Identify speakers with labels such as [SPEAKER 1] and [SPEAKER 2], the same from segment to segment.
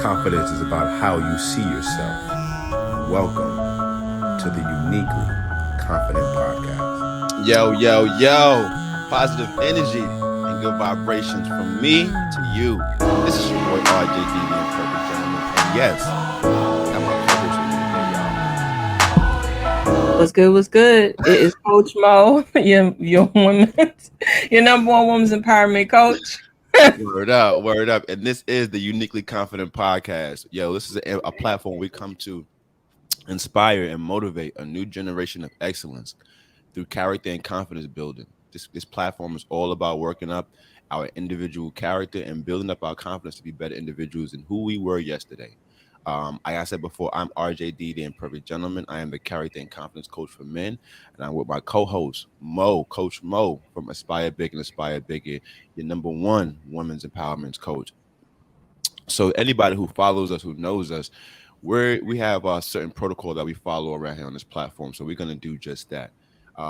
[SPEAKER 1] Confidence is about how you see yourself. Welcome to the Uniquely Confident Podcast.
[SPEAKER 2] Yo. Positive energy and good vibrations from me to you. This is your boy RJD, the Imperfect Gentleman. And yes, got my co-host with me today,
[SPEAKER 3] What's good? What's good? It is Coach Mo, your women's, your number one women's empowerment coach.
[SPEAKER 2] y'all. Word up. And this is the Uniquely Confident Podcast. Yo, this is a platform we come to inspire and motivate a new generation of excellence through character and confidence building. This platform is all about working up our individual character and building up our confidence to be better individuals than who we were yesterday. Like I said before, I'm RJD, the Imperfect Gentleman. I am the character and confidence coach for men, and I'm with my co-host Coach Mo from Aspire Big and Aspire Bigger, your number one women's empowerment coach. So anybody who follows us, who knows us, we have a certain protocol that we follow around here on this platform. So we're going to do just that.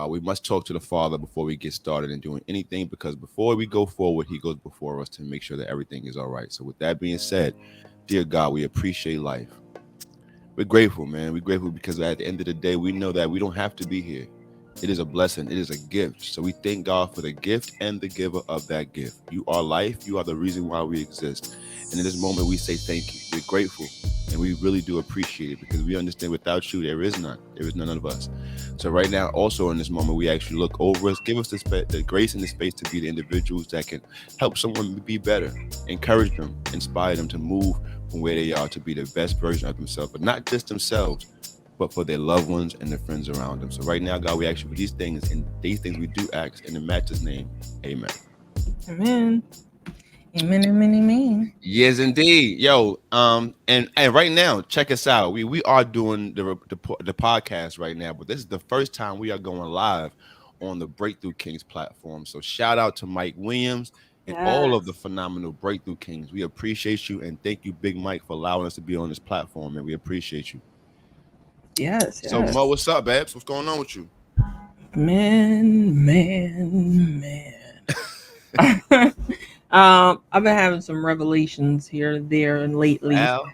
[SPEAKER 2] We must talk to the Father before we get started in doing anything, because before we go forward, He goes before us to make sure that everything is all right. So with that being said, dear God, we appreciate life. We're grateful, man. We're grateful because at the end of the day, we know that we don't have to be here. It is a blessing. It is a gift. So we thank God for the gift and the giver of that gift. You are life. You are the reason why we exist. And in this moment, we say thank you. We're grateful. And we really do appreciate it because we understand without you, there is none. There is none of us. So right now, also in this moment, we actually look over us, give us the grace and the space to be the individuals that can help someone be better, encourage them, inspire them to move from where they are to be the best version of themselves, but not just themselves, but for their loved ones and their friends around them. So right now, God, we ask you for these things, and these things we do ask in the Master's name. Amen.
[SPEAKER 3] Amen. Amen.
[SPEAKER 2] Yes, indeed. Yo, and right now, check us out. We are doing the podcast right now, but this is the first time we are going live on the Breakthrough Kings platform. So shout out to Mike Williams and all of the phenomenal Breakthrough Kings. We appreciate you, and thank you, Big Mike, for allowing us to be on this platform, and we appreciate you.
[SPEAKER 3] Yes.
[SPEAKER 2] So Mo, what's up, Babs? What's going on with you?
[SPEAKER 3] Man. I've been having some revelations here and there and lately.
[SPEAKER 2] Al?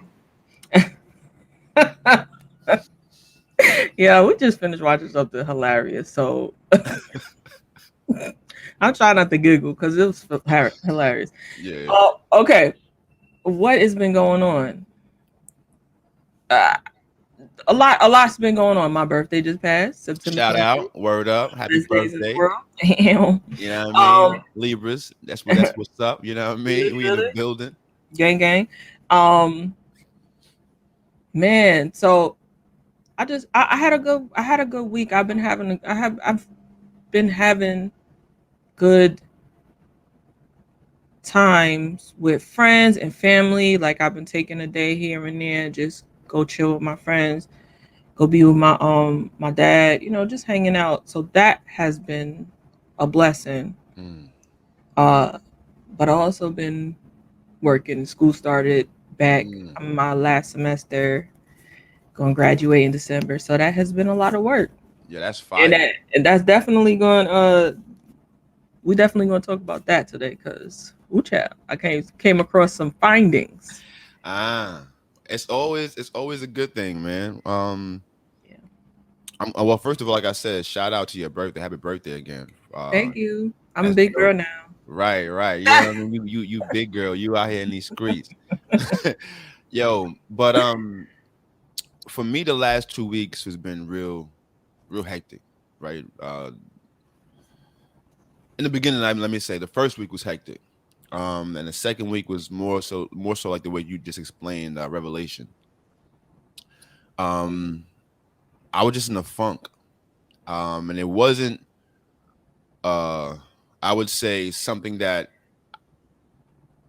[SPEAKER 3] Yeah, we just finished watching something hilarious. So I'm trying not to giggle because it was hilarious.
[SPEAKER 2] Yeah.
[SPEAKER 3] Okay. What has been going on? A lot's been going on. My birthday just passed, September.
[SPEAKER 2] Shout out, word up, happy birthday.
[SPEAKER 3] Damn.
[SPEAKER 2] You know what I mean? Libras, that's what's up. You know what I mean? We in the building.
[SPEAKER 3] Gang. Man, so I had a good week. I've been having good times with friends and family. Like I've been taking a day here and there, just go chill with my friends, go be with my dad, just hanging out. So that has been a blessing. But I also been working. School started back. I'm my last semester, gonna graduate in December. So that has been a lot of work.
[SPEAKER 2] Yeah, that's fine.
[SPEAKER 3] And that's definitely going we definitely gonna talk about that today because I came across some findings.
[SPEAKER 2] It's always a good thing, man.
[SPEAKER 3] Yeah.
[SPEAKER 2] Well, first of all, like I said, shout out to your birthday. Happy birthday again.
[SPEAKER 3] Thank you. I'm a big girl now.
[SPEAKER 2] Right. You know what I mean? You big girl. You out here in these streets. Yo, but for me, the last 2 weeks has been real hectic, right? In the beginning, let me say the first week was hectic. And the second week was more so like the way you just explained Revelation. I was just in a funk. And it wasn't I would say something that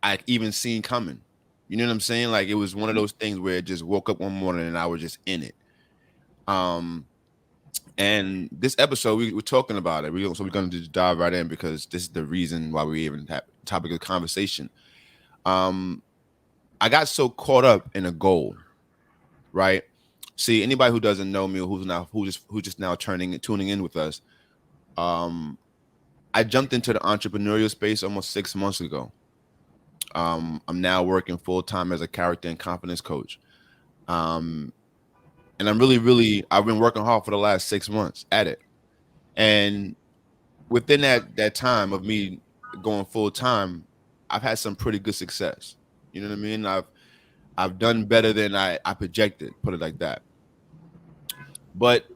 [SPEAKER 2] I'd even seen coming. You know what I'm saying? Like it was one of those things where it just woke up one morning and I was just in it. And this episode we're talking about it. So we're going to just dive right in because this is the reason why we even have topic of conversation. I got so caught up in a goal, right? See, anybody who doesn't know me or who's just now tuning in with us, I jumped into the entrepreneurial space almost 6 months ago. I'm now working full time as a character and confidence coach. And I'm really I've been working hard for the last 6 months at it. And within that time of me going full time, I've had some pretty good success. You know what I mean? I've done better than I projected, put it like that. But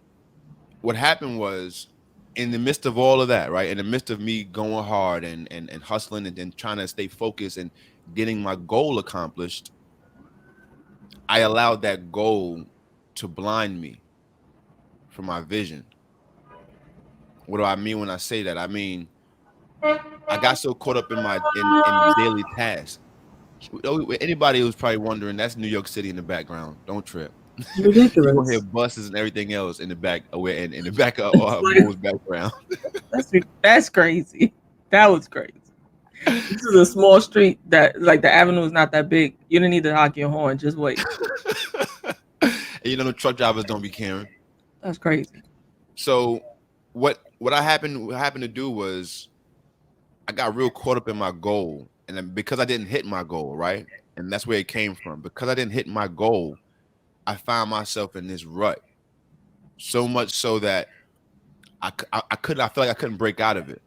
[SPEAKER 2] what happened was, in the midst of all of that, right? In the midst of me going hard and hustling and trying to stay focused and getting my goal accomplished, I allowed that goal to blind me from my vision. What do I mean when I say that? I mean, I got so caught up in my in daily tasks. Anybody who's probably wondering, that's New York City in the background. Don't trip. You're gonna hear
[SPEAKER 3] Ridiculous.
[SPEAKER 2] buses and everything else in the back, in the back of Mo's background.
[SPEAKER 3] That's crazy. That was crazy. This is a small street that, like, the avenue is not that big. You don't need to honk your horn. Just wait.
[SPEAKER 2] And you know, the truck drivers don't be caring.
[SPEAKER 3] That's crazy.
[SPEAKER 2] So what happened to do was, I got real caught up in my goal, and then because I didn't hit my goal, right, and that's where it came from. Because I didn't hit my goal, I found myself in this rut. So much so that I feel like I couldn't break out of it.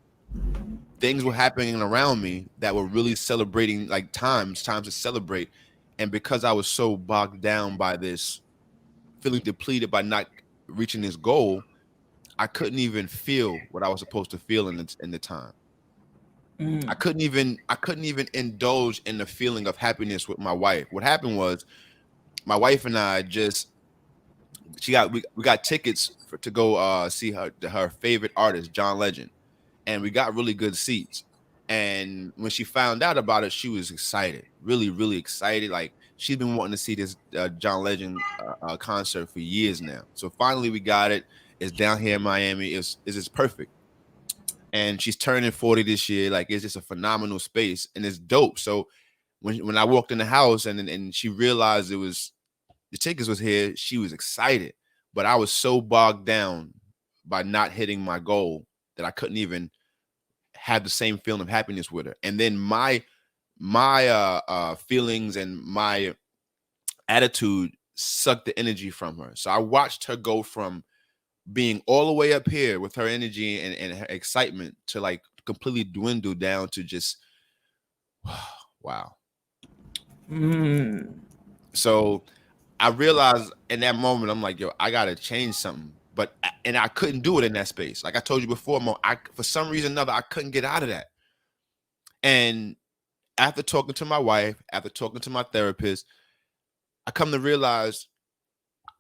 [SPEAKER 2] Things were happening around me that were really celebrating, like times to celebrate. And because I was so bogged down by this, feeling depleted by not reaching this goal, I couldn't even feel what I was supposed to feel in the time. I couldn't even indulge in the feeling of happiness with my wife. What happened was, my wife and I we got tickets to go see her favorite artist, John Legend, and we got really good seats. And when she found out about it, she was excited, really excited. Like, she's been wanting to see this John Legend concert for years now. So finally we got it. It's down here in Miami. It's perfect. And she's turning 40 this year. Like, it's just a phenomenal space, and it's dope. So when I walked in the house and she realized the tickets was here, she was excited. But I was so bogged down by not hitting my goal that I couldn't even have the same feeling of happiness with her. And then my feelings and my attitude sucked the energy from her. So I watched her go from being all the way up here with her energy and her excitement to, like, completely dwindle down to just wow. So I realized in that moment, I'm like, yo, I gotta change something. But I couldn't do it in that space. Like I told you before, Mo, for some reason or another, I couldn't get out of that. And after talking to my wife, after talking to my therapist, I come to realize,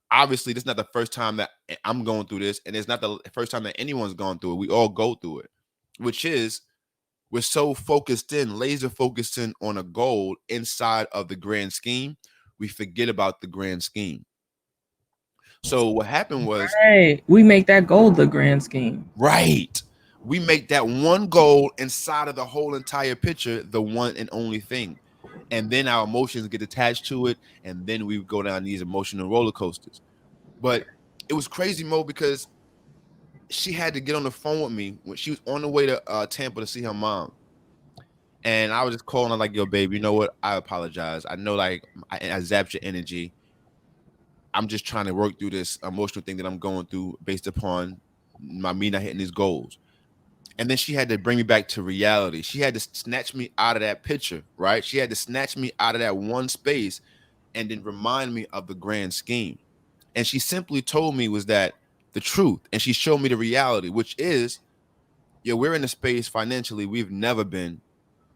[SPEAKER 2] obviously, this is not the first time that I'm going through this, and it's not the first time that anyone's gone through it. We all go through it, which is, we're so laser focused in on a goal inside of the grand scheme, we forget about the grand scheme. So what happened was,
[SPEAKER 3] we make that goal the grand scheme.
[SPEAKER 2] Right. We make that one goal inside of the whole entire picture the one and only thing. And then our emotions get attached to it, and then we go down these emotional roller coasters. But it was crazy, Mo, because she had to get on the phone with me when she was on the way to Tampa to see her mom. And I was just calling her like, yo, babe, you know what? I apologize. I know, like, I zapped your energy. I'm just trying to work through this emotional thing that I'm going through based upon me not hitting these goals. And then she had to bring me back to reality. She had to snatch me out of that picture, right? She had to snatch me out of that one space and then remind me of the grand scheme. And she simply told me was that the truth. And she showed me the reality, which is, we're in a space financially we've never been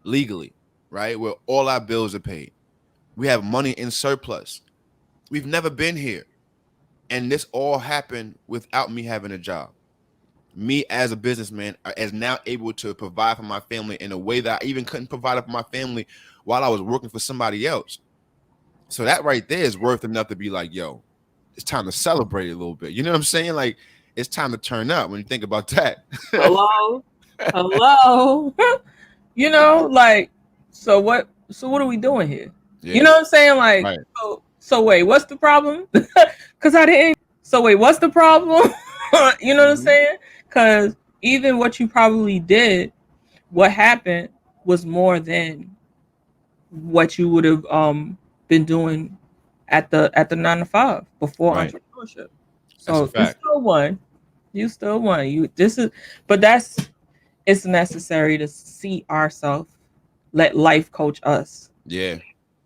[SPEAKER 2] legally, right? Where all our bills are paid. We have money in surplus. We've never been here. And this all happened without me having a job. Me as a businessman is now able to provide for my family in a way that I even couldn't provide for my family while I was working for somebody else. So that right there is worth enough to be like, yo, it's time to celebrate a little bit. You know what I'm saying? Like, it's time to turn up when you think about that.
[SPEAKER 3] Hello. Like, so what are we doing here? Yeah. You know what I'm saying? Like, right. So wait, what's the problem? Because I didn't. So wait, what's the problem? You know what I'm saying? Because even what you probably did, what happened was more than what you would have been doing at the 9 to 5 before
[SPEAKER 2] Right.
[SPEAKER 3] entrepreneurship.
[SPEAKER 2] That's a
[SPEAKER 3] So you
[SPEAKER 2] fact.
[SPEAKER 3] still won. You still won. You this is but that's it's necessary to see ourselves, let life coach us.
[SPEAKER 2] Yeah.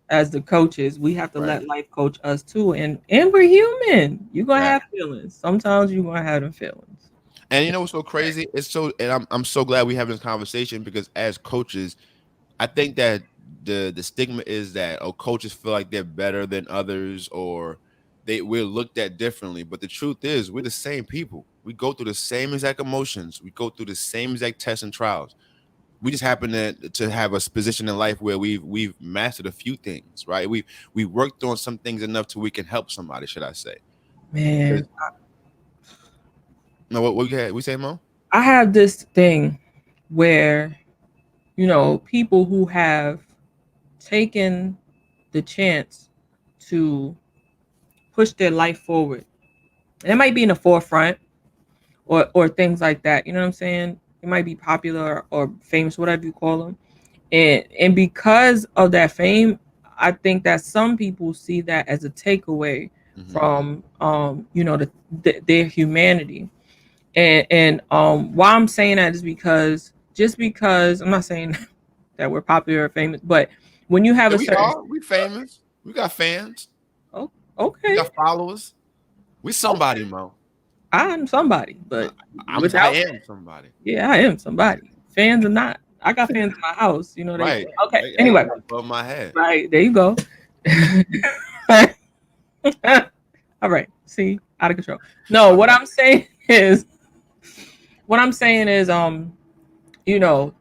[SPEAKER 3] As the coaches, we have to
[SPEAKER 2] Right.
[SPEAKER 3] let life coach us too. And we're human. You're gonna
[SPEAKER 2] Fact.
[SPEAKER 3] have feelings. Sometimes you're gonna have them feelings.
[SPEAKER 2] And you know what's so crazy? It's so, and I'm so glad we having this conversation because as coaches, I think that the stigma is that coaches feel like they're better than others or we're looked at differently. But the truth is we're the same people. We go through the same exact emotions. We go through the same exact tests and trials. We just happen to have a position in life where we've mastered a few things, right? We worked on some things enough to we can help somebody, should I say?
[SPEAKER 3] Man,
[SPEAKER 2] No, what we say, Mo?
[SPEAKER 3] I have this thing where, people who have taken the chance to push their life forward. And it might be in the forefront or things like that. You know what I'm saying? It might be popular or famous, whatever you call them. And because of that fame, I think that some people see that as a takeaway
[SPEAKER 2] Mm-hmm.
[SPEAKER 3] from their humanity. And why I'm saying that is because just because I'm not saying that we're popular or famous, but when you have
[SPEAKER 2] Yeah,
[SPEAKER 3] a
[SPEAKER 2] we
[SPEAKER 3] certain
[SPEAKER 2] are. We famous. We got fans.
[SPEAKER 3] oh,
[SPEAKER 2] We
[SPEAKER 3] okay,
[SPEAKER 2] got followers. We somebody,
[SPEAKER 3] okay,
[SPEAKER 2] Mo.
[SPEAKER 3] I'm somebody,
[SPEAKER 2] I,
[SPEAKER 3] but
[SPEAKER 2] I
[SPEAKER 3] without
[SPEAKER 2] am somebody.
[SPEAKER 3] yeah, I am somebody. Fans or not, I got fans in my house. They
[SPEAKER 2] Right.
[SPEAKER 3] okay.
[SPEAKER 2] Hey,
[SPEAKER 3] Anyway,
[SPEAKER 2] above my head.
[SPEAKER 3] right there you go. All right, see, out of control. No,
[SPEAKER 2] My bad.
[SPEAKER 3] what I'm saying is, you know,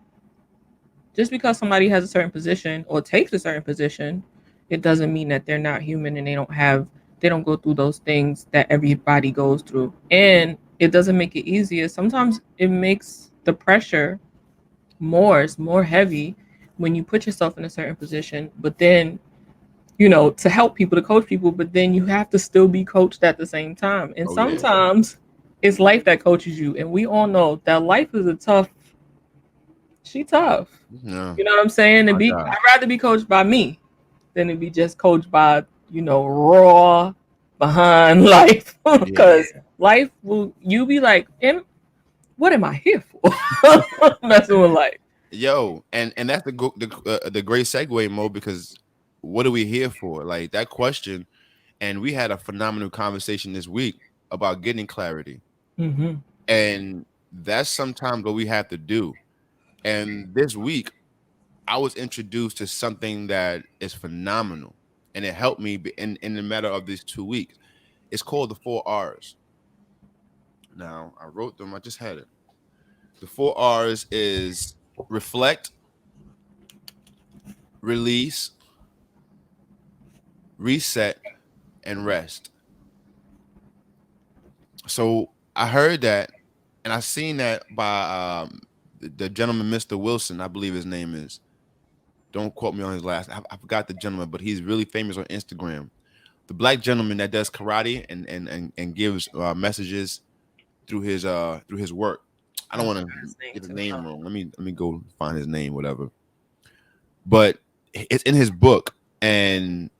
[SPEAKER 3] just because somebody has a certain position or takes a certain position, it doesn't mean that they're not human and they don't go through those things that everybody goes through. And it doesn't make it easier. Sometimes it makes the pressure it's more heavy when you put yourself in a certain position, but then, to help people, to coach people, but then you have to still be coached at the same time. And
[SPEAKER 2] Oh yeah.
[SPEAKER 3] sometimes it's life that coaches you. And we all know that life is she tough.
[SPEAKER 2] No.
[SPEAKER 3] You know what I'm saying?
[SPEAKER 2] My God.
[SPEAKER 3] I'd rather be coached by me than to be just coached by, raw behind life.
[SPEAKER 2] Yeah.
[SPEAKER 3] Because life will, you be like, what am I here for? Messing with life.
[SPEAKER 2] Yo, and that's the great segue, Mo, because what are we here for? Like that question, and we had a phenomenal conversation this week about getting clarity,
[SPEAKER 3] Hmm.
[SPEAKER 2] and that's sometimes what we have to do. And this week, I was introduced to something that is phenomenal, and it helped me in the matter of these 2 weeks. It's called the 4 R's. Now I wrote them. I just had it. The 4 R's is reflect, release, reset, and rest. So I heard that, and I seen that by the gentleman, Mr. Wilson, I believe his name is. Don't quote me on his last. I forgot the gentleman, but he's really famous on Instagram. The black gentleman that does karate and gives messages through his work. I
[SPEAKER 3] I
[SPEAKER 2] don't want
[SPEAKER 3] forgot
[SPEAKER 2] to
[SPEAKER 3] his name
[SPEAKER 2] get his
[SPEAKER 3] too.
[SPEAKER 2] name wrong. Let me go find his name, whatever. But it's in his book, and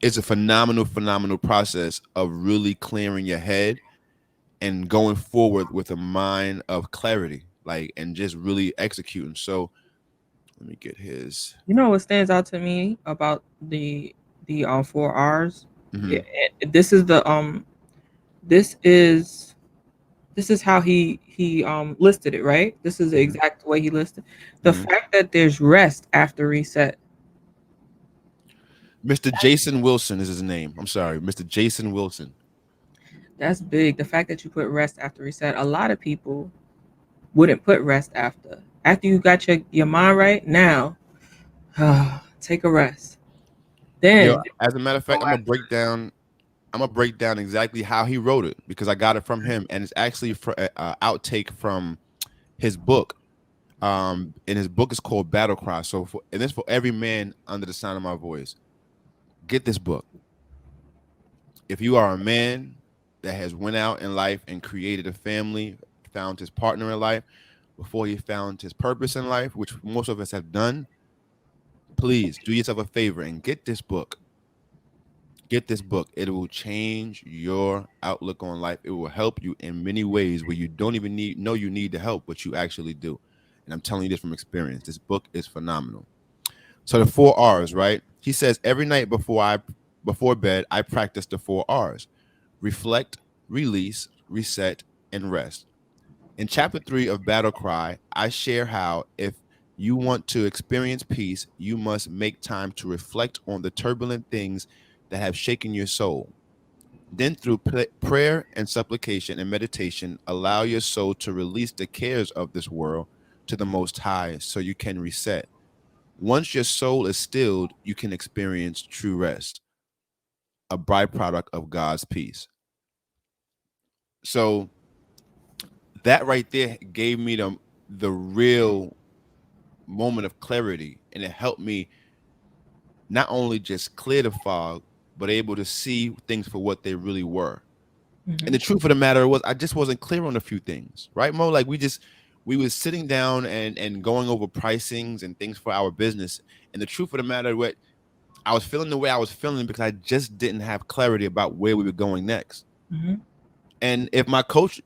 [SPEAKER 2] it's a phenomenal process of really clearing your head and going forward with a mind of clarity, like and just really executing. So let me get his.
[SPEAKER 3] You know what stands out to me about the 4 R's?
[SPEAKER 2] Mm-hmm,
[SPEAKER 3] Yeah, this is this is this is how he listed it, right? This is the
[SPEAKER 2] mm-hmm,
[SPEAKER 3] exact way he listed the
[SPEAKER 2] mm-hmm.
[SPEAKER 3] fact that there's rest after reset.
[SPEAKER 2] Mr. Jason Wilson is his name. I'm sorry, Mr. Jason Wilson.
[SPEAKER 3] That's big. The fact that you put rest after reset. A lot of people wouldn't put rest after you got your mind right. Now, take a rest.
[SPEAKER 2] Yo,
[SPEAKER 3] Then
[SPEAKER 2] as a matter of fact,
[SPEAKER 3] go
[SPEAKER 2] I'm gonna
[SPEAKER 3] after
[SPEAKER 2] break down. I'm gonna break down exactly how he wrote it because I got it from him, and it's actually for outtake from his book. And his book is called Battle Cry. So and this for every man under the sound of my voice. Get this book. If you are a man that has went out in life and created a family, found his partner in life before he found his purpose in life, which most of us have done, please do yourself a favor and get this book. Get this book. It will change your outlook on life. It will help you in many ways where you don't even know you need the help, but you actually do. And I'm telling you this from experience. This book is phenomenal. So the 4 R's, right? He says every night before bed, I practice the 4 R's: reflect, release, reset, and rest. In chapter 3 of Battle Cry, I share how if you want to experience peace, you must make time to reflect on the turbulent things that have shaken your soul. Then, through prayer and supplication and meditation, allow your soul to release the cares of this world to the Most High so you can reset. Once your soul is stilled, you can experience true rest, a byproduct of God's peace. So that right there gave me the real moment of clarity, and it helped me not only just clear the fog, but able to see things for what they really were. And the truth of the matter was I just wasn't clear on a few things, right, Mo? Like we was sitting down and going over pricings and things for our business. And the truth of the matter, what I was feeling the way I was feeling because I just didn't have clarity about where we were going next. And if my coach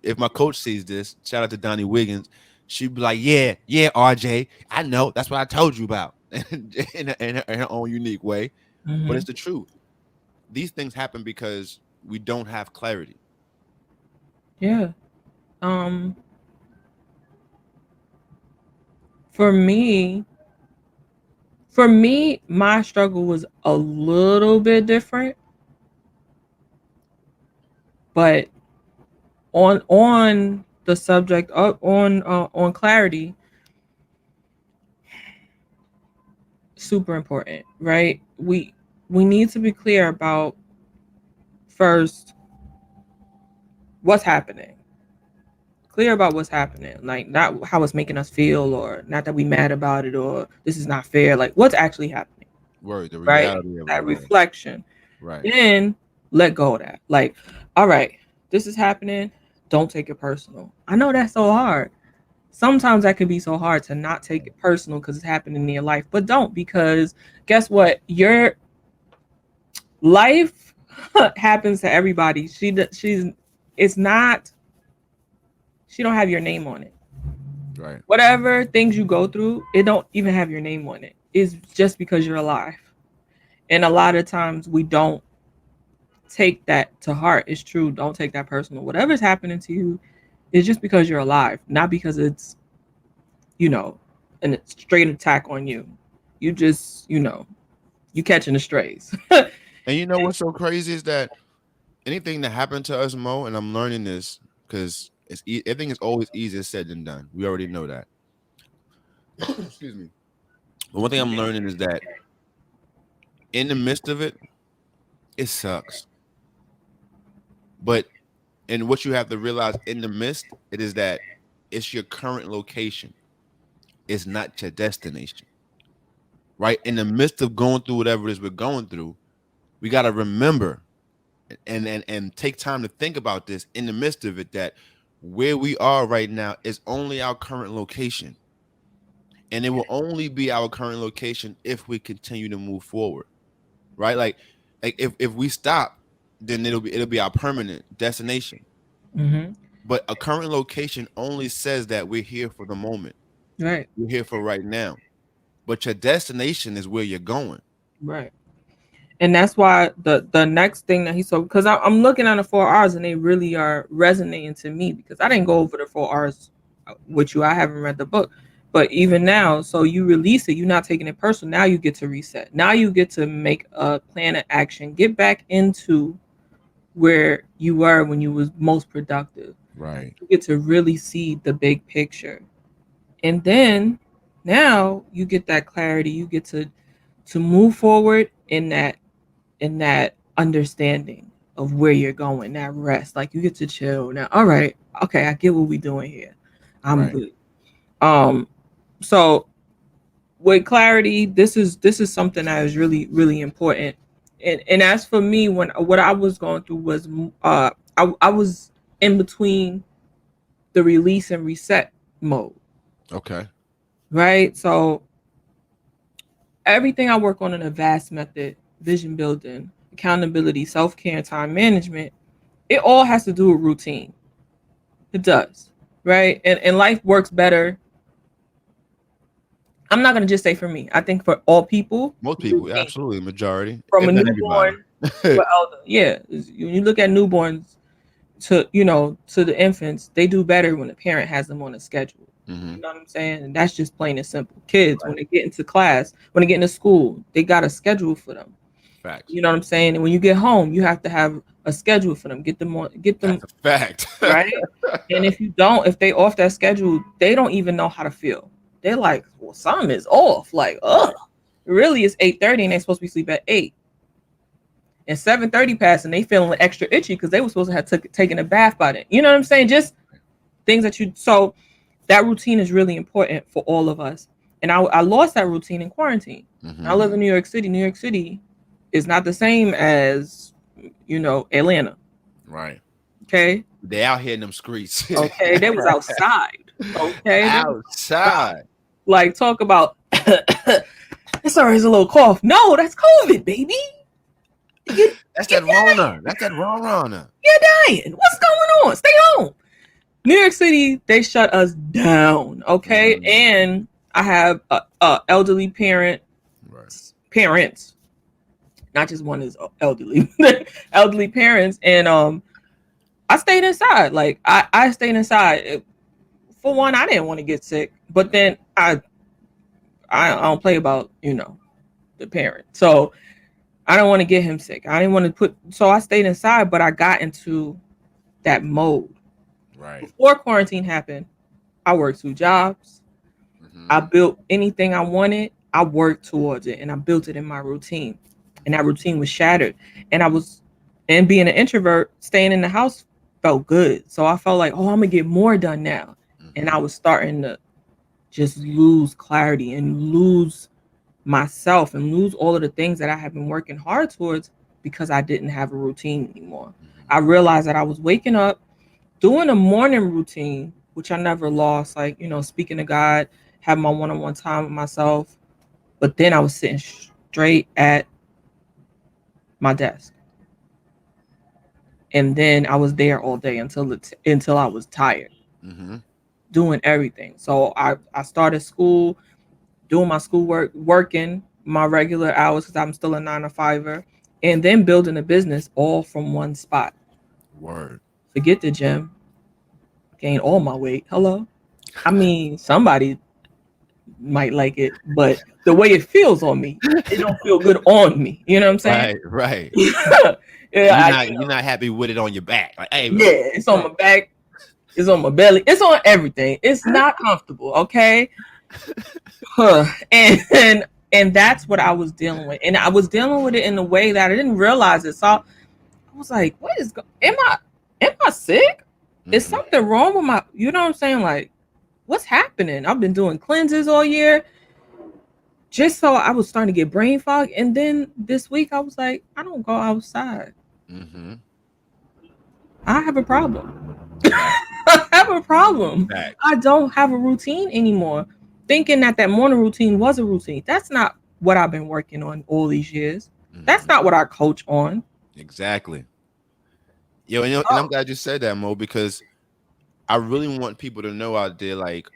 [SPEAKER 2] sees this, shout out to Donnie Wiggins, she'd be like, yeah, RJ, I know. That's what I told you about in her own unique way. But it's the truth. These things happen because we don't have clarity.
[SPEAKER 3] Yeah. For me, my struggle was a little bit different, but on the subject of on clarity, super important, right? We need to be clear about first what's happening. Clear about what's happening, like not how it's making us feel, or not that we mad about it, or this is not fair. Like what's actually happening,
[SPEAKER 2] Word, the
[SPEAKER 3] right?
[SPEAKER 2] reality of
[SPEAKER 3] That
[SPEAKER 2] it.
[SPEAKER 3] reflection.
[SPEAKER 2] Right.
[SPEAKER 3] Then let go of that. Like, all right, this is happening. Don't take it personal. I know that's so hard. Sometimes that can be so hard to not take it personal because it's happening in your life, but don't, because guess what? Your life happens to everybody. It's not. She don't have your name on it.
[SPEAKER 2] Right.
[SPEAKER 3] Whatever things you go through, it don't even have your name on it. It's just because you're alive. And a lot of times we don't take that to heart. It's true. Don't take that personal. Whatever's happening to you is just because you're alive, not because it's, an straight attack on you. You just, you catching the strays.
[SPEAKER 2] And you know what's so crazy is that anything that happened to us, Mo, and I'm learning this because everything is always easier said than done. We already know that. Excuse me. But one thing I'm learning is that in the midst of it, it sucks. But and what you have to realize in the midst, it is that it's your current location. It's not your destination. Right? In the midst of going through whatever it is we're going through, we got to remember and take time to think about this in the midst of it, that where we are right now is only our current location. And it will only be our current location if we continue to move forward. Right? Like if we stop, then it'll be our permanent destination. But a current location only says that we're here for the moment.
[SPEAKER 3] Right.
[SPEAKER 2] We're here for right now. But your destination is where you're going.
[SPEAKER 3] Right. And that's why the next thing that he saw, because I'm looking at the 4 R's and they really are resonating to me, because I didn't go over the 4 R's with you. I haven't read the book. But even now, so you release it, you're not taking it personal. Now you get to reset. Now you get to make a plan of action. Get back into where you were when you was most productive.
[SPEAKER 2] Right.
[SPEAKER 3] You get to really see the big picture. And then now you get that clarity. You get to move forward in that understanding of where you're going, that rest. Like you get to chill. Now, all right, okay, I get what we're doing here. I'm good. So with clarity, this is something that is really, really important. And as for me, when what I was going through was I was in between the release and reset mode.
[SPEAKER 2] Okay.
[SPEAKER 3] Right. So Everything I work on in a vast method, vision building, accountability, self-care, and time management, it all has to do with routine. It does, right? And life works better. I'm not gonna just say for me. I think for all people,
[SPEAKER 2] Most people,
[SPEAKER 3] routine.
[SPEAKER 2] absolutely, majority,
[SPEAKER 3] From a
[SPEAKER 2] if not everybody.
[SPEAKER 3] newborn to an elder. Yeah, when you look at newborns to to the infants, they do better when the parent has them on a schedule.
[SPEAKER 2] Hmm.
[SPEAKER 3] You know what I'm saying? And that's just plain and simple. Kids, when they get into class, when they get into school, they got a schedule for them.
[SPEAKER 2] Facts.
[SPEAKER 3] You know what I'm saying? And when you get home, you have to have a schedule for them. Get them
[SPEAKER 2] That's a fact.
[SPEAKER 3] right. And if you don't, if they off that schedule, they don't even know how to feel. They're like, well, something is off. Like,
[SPEAKER 2] Right.
[SPEAKER 3] really, it's 8:30 and they're supposed to be asleep at 8. And 7:30 passed and they feeling extra itchy because they were supposed to have taken a bath by then. You know what I'm saying? Just things that you so that routine is really important for all of us. And I lost that routine in quarantine. I live in New York City. New York City is not the same as Atlanta.
[SPEAKER 2] Right.
[SPEAKER 3] Okay.
[SPEAKER 2] They out here in them streets.
[SPEAKER 3] Okay. They was outside. Okay. They was
[SPEAKER 2] Outside.
[SPEAKER 3] like talk about sorry, it's a little cough. No, that's COVID, baby.
[SPEAKER 2] That's that Rona. That's that Rona.
[SPEAKER 3] You're dying. What's going on? Stay home. New York City, they shut us down. Okay. And I have elderly parents, not just one is elderly, elderly parents. And I stayed inside. Like I stayed inside. For one, I didn't want to get sick, but then I don't play about, the parent. So I don't want to get him sick. I didn't want to so I stayed inside, but I got into that mode.
[SPEAKER 2] Right.
[SPEAKER 3] Before quarantine happened, I worked 2 jobs. I built anything I wanted. I worked towards it and I built it in my routine. And that routine was shattered. And being an introvert, staying in the house felt good. So I felt like, oh, I'm gonna get more done now. And I was starting to just lose clarity and lose myself and lose all of the things that I have been working hard towards because I didn't have a routine anymore. I realized that I was waking up, doing a morning routine, which I never lost, like, speaking to God, having my one-on-one time with myself. But then I was sitting straight at my desk. And then I was there all day until I was tired, doing everything. So I started school, doing my schoolwork, working my regular hours because I'm still a 9-to-5er, and then building a business all from one spot.
[SPEAKER 2] Word.
[SPEAKER 3] Forget the gym. Gain all my weight. Hello. I mean, somebody might like it, but the way it feels on me, it don't feel good on me. You know what I'm saying?
[SPEAKER 2] Right.
[SPEAKER 3] Yeah,
[SPEAKER 2] you're not happy with it on your back. Like, hey,
[SPEAKER 3] yeah, it's on my back, it's on my belly, it's on everything. It's not comfortable, okay? And that's what I was dealing with. And I was dealing with it in a way that I didn't realize it. So I was like, am I sick? Is something wrong with my, you know what I'm saying? Like, what's happening? I've been doing cleanses all year. Just so I was starting to get brain fog. And then this week I was like, I don't go outside. I have a problem. I have a problem. I don't have a routine anymore. Thinking that morning routine was a routine. That's not what I've been working on all these years. That's not what I coach on.
[SPEAKER 2] Exactly. Yo, and I'm glad you said that, Mo, because I really want people to know out there, like,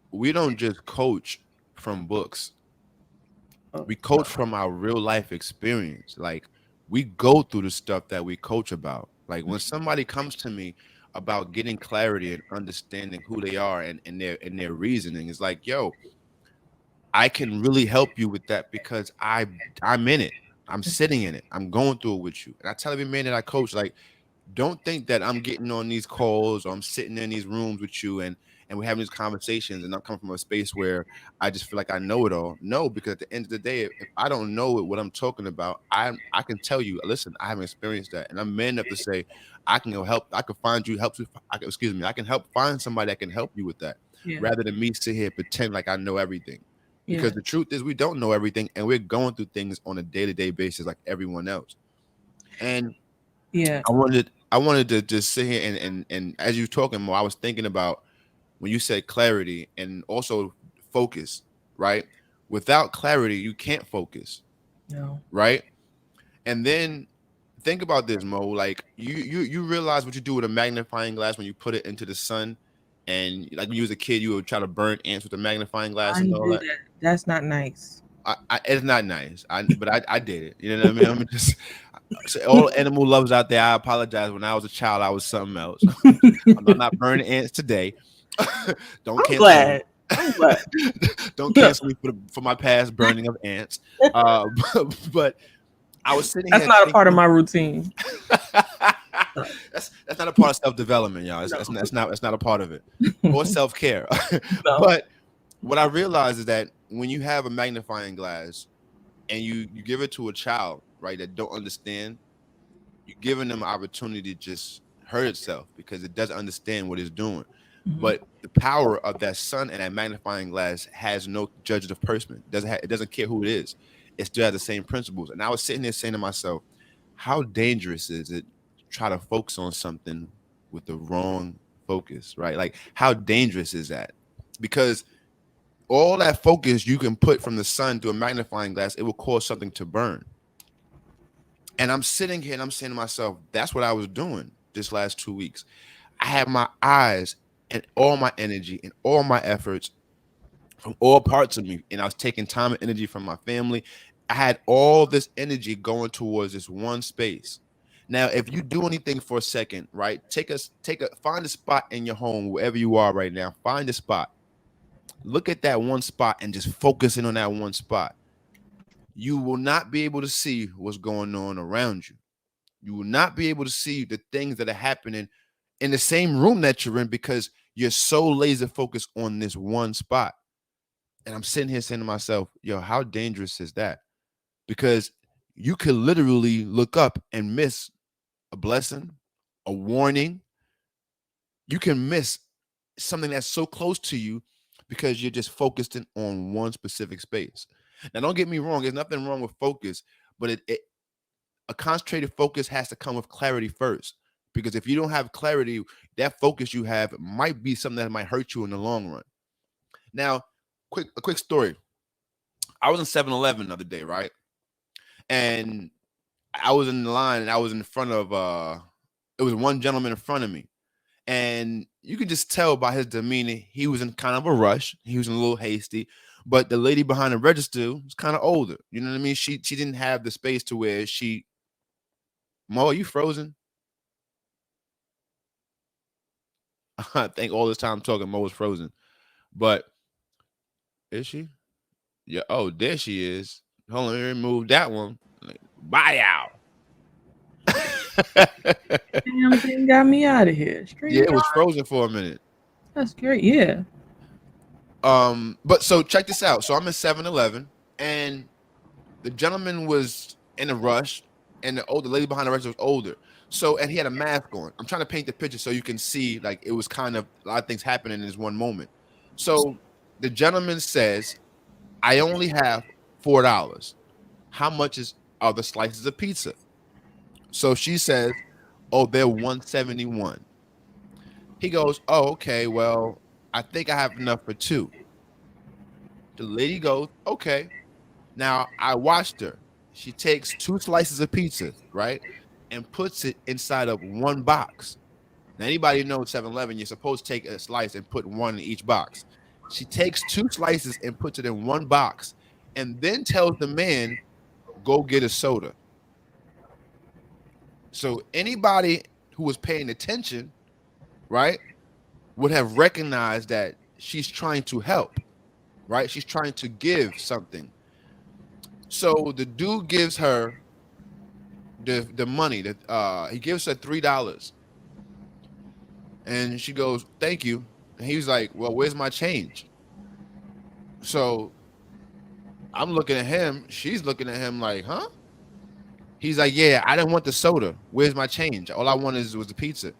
[SPEAKER 2] we don't just coach from books. We coach from our real life experience. Like, we go through the stuff that we coach about. Like, when somebody comes to me about getting clarity and understanding who they are and their reasoning, it's like, yo, I can really help you with that because I'm in it. I'm sitting in it. I'm going through it with you. And I tell every man that I coach, like, don't think that I'm getting on these calls or I'm sitting in these rooms with you and we're having these conversations and I'm coming from a space where I just feel like I know it all. No, because at the end of the day, if I don't know what I'm talking about, I can tell you, listen, I haven't experienced that. And I'm man enough to say, I can go help. I can find you, I can help find somebody that can help you with that rather than me sit here and pretend like I know everything. Because the truth is we don't know everything and we're going through things on a day-to-day basis like everyone else. And I wanted to just sit here and as you talking more, I was thinking about when you said clarity and also focus, right? Without clarity, you can't focus,
[SPEAKER 3] No.
[SPEAKER 2] right? And then think about this, Mo. Like you realize what you do with a magnifying glass when you put it into the sun, and like when you was a kid, you would try to burn ants with a magnifying glass
[SPEAKER 3] I
[SPEAKER 2] and all
[SPEAKER 3] do
[SPEAKER 2] that.
[SPEAKER 3] that. That's not nice.
[SPEAKER 2] It's not nice. But I did it. You know what I mean? I'm just so all animal lovers out there. I apologize. When I was a child, I was something else. I'm not burning ants today. Don't
[SPEAKER 3] I'm
[SPEAKER 2] cancel me.
[SPEAKER 3] glad. I'm glad.
[SPEAKER 2] Don't cancel me for my past burning of ants. Uh, but I was sitting
[SPEAKER 3] That's
[SPEAKER 2] here
[SPEAKER 3] not a part of
[SPEAKER 2] thinking.
[SPEAKER 3] my routine.
[SPEAKER 2] That's not a part of self development, y'all.
[SPEAKER 3] No.
[SPEAKER 2] That's not a part of it, or self care.
[SPEAKER 3] No.
[SPEAKER 2] But what I realized is that when you have a magnifying glass and you give it to a child, right, that don't understand, you're giving them an opportunity to just hurt itself because it doesn't understand what it's doing.
[SPEAKER 3] Mhm.
[SPEAKER 2] But the power of that sun and that magnifying glass has no judgment of person. It doesn't care who it is. It still has the same principles. And I was sitting there saying to myself, how dangerous is it to try to focus on something with the wrong focus, right? Like, how dangerous is that? Because all that focus you can put from the sun through a magnifying glass, it will cause something to burn. And I'm sitting here and I'm saying to myself, that's what I was doing this last 2 weeks. I had my eyes and all my energy and all my efforts from all parts of me. And I was taking time and energy from my family. I had all this energy going towards this one space. Now, if you do anything for a second, right? Find a spot in your home, wherever you are right now. Find a spot. Look at that one spot and just focus in on that one spot. You will not be able to see what's going on around you. You will not be able to see the things that are happening in the same room that you're in because you're so laser focused on this one spot. And I'm sitting here saying to myself, yo, how dangerous is that? Because you could literally look up and miss a blessing, a warning. You can miss something that's so close to you because you're just focused in on one specific space. Now, don't get me wrong. There's nothing wrong with focus, but a concentrated focus has to come with clarity first. Because if you don't have clarity, that focus you have might be something that might hurt you in the long run. Now, a quick story. I was in 7-Eleven the other day, right? And I was in the line and I was in front of it was one gentleman in front of me. And you could just tell by his demeanor, he was in kind of a rush. He was a little hasty. But the lady behind the register was kind of older. You know what I mean? She didn't have the space to where Mo, are you frozen? I think all this time talking, Mo was frozen. But is she? Yeah. Oh, there she is. Hold on, let me remove that one. Bye out.
[SPEAKER 3] Damn thing got me out of here. Straight
[SPEAKER 2] Yeah, it was
[SPEAKER 3] up.
[SPEAKER 2] frozen for a minute.
[SPEAKER 3] That's great. Yeah.
[SPEAKER 2] But so check this out. So I'm in 7-Eleven, and the gentleman was in a rush, and the lady behind the register was older. So, and he had a mask on. I'm trying to paint the picture so you can see, like, it was kind of a lot of things happening in this one moment. So the gentleman says, I only have $4. How much are the slices of pizza? So she says, oh, they're $171. He goes, oh, okay, well, I think I have enough for 2. The lady goes, okay. Now I watched her. She takes 2 slices of pizza, right, and puts it inside of one box. Now, anybody knows 7-Eleven, you're supposed to take a slice and put one in each box. She takes 2 slices and puts it in one box, and then tells the man, go get a soda. So anybody who was paying attention, right, would have recognized that she's trying to help, right? She's trying to give something. So the dude gives her the money that he gives her $3, and she goes, "Thank you." And he's like, "Well, where's my change?" So I'm looking at him. She's looking at him like, "Huh?" He's like, "Yeah, I didn't want the soda. Where's my change? All I wanted was the pizza."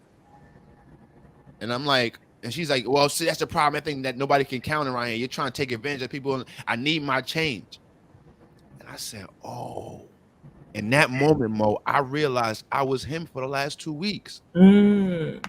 [SPEAKER 2] And I'm like, and she's like, "Well, see, that's the problem. I think that nobody can count around here. You're trying to take advantage of people. And I need my change." And I said, "Oh." In that moment, Mo, I realized I was him for the last 2 weeks.
[SPEAKER 3] Mm.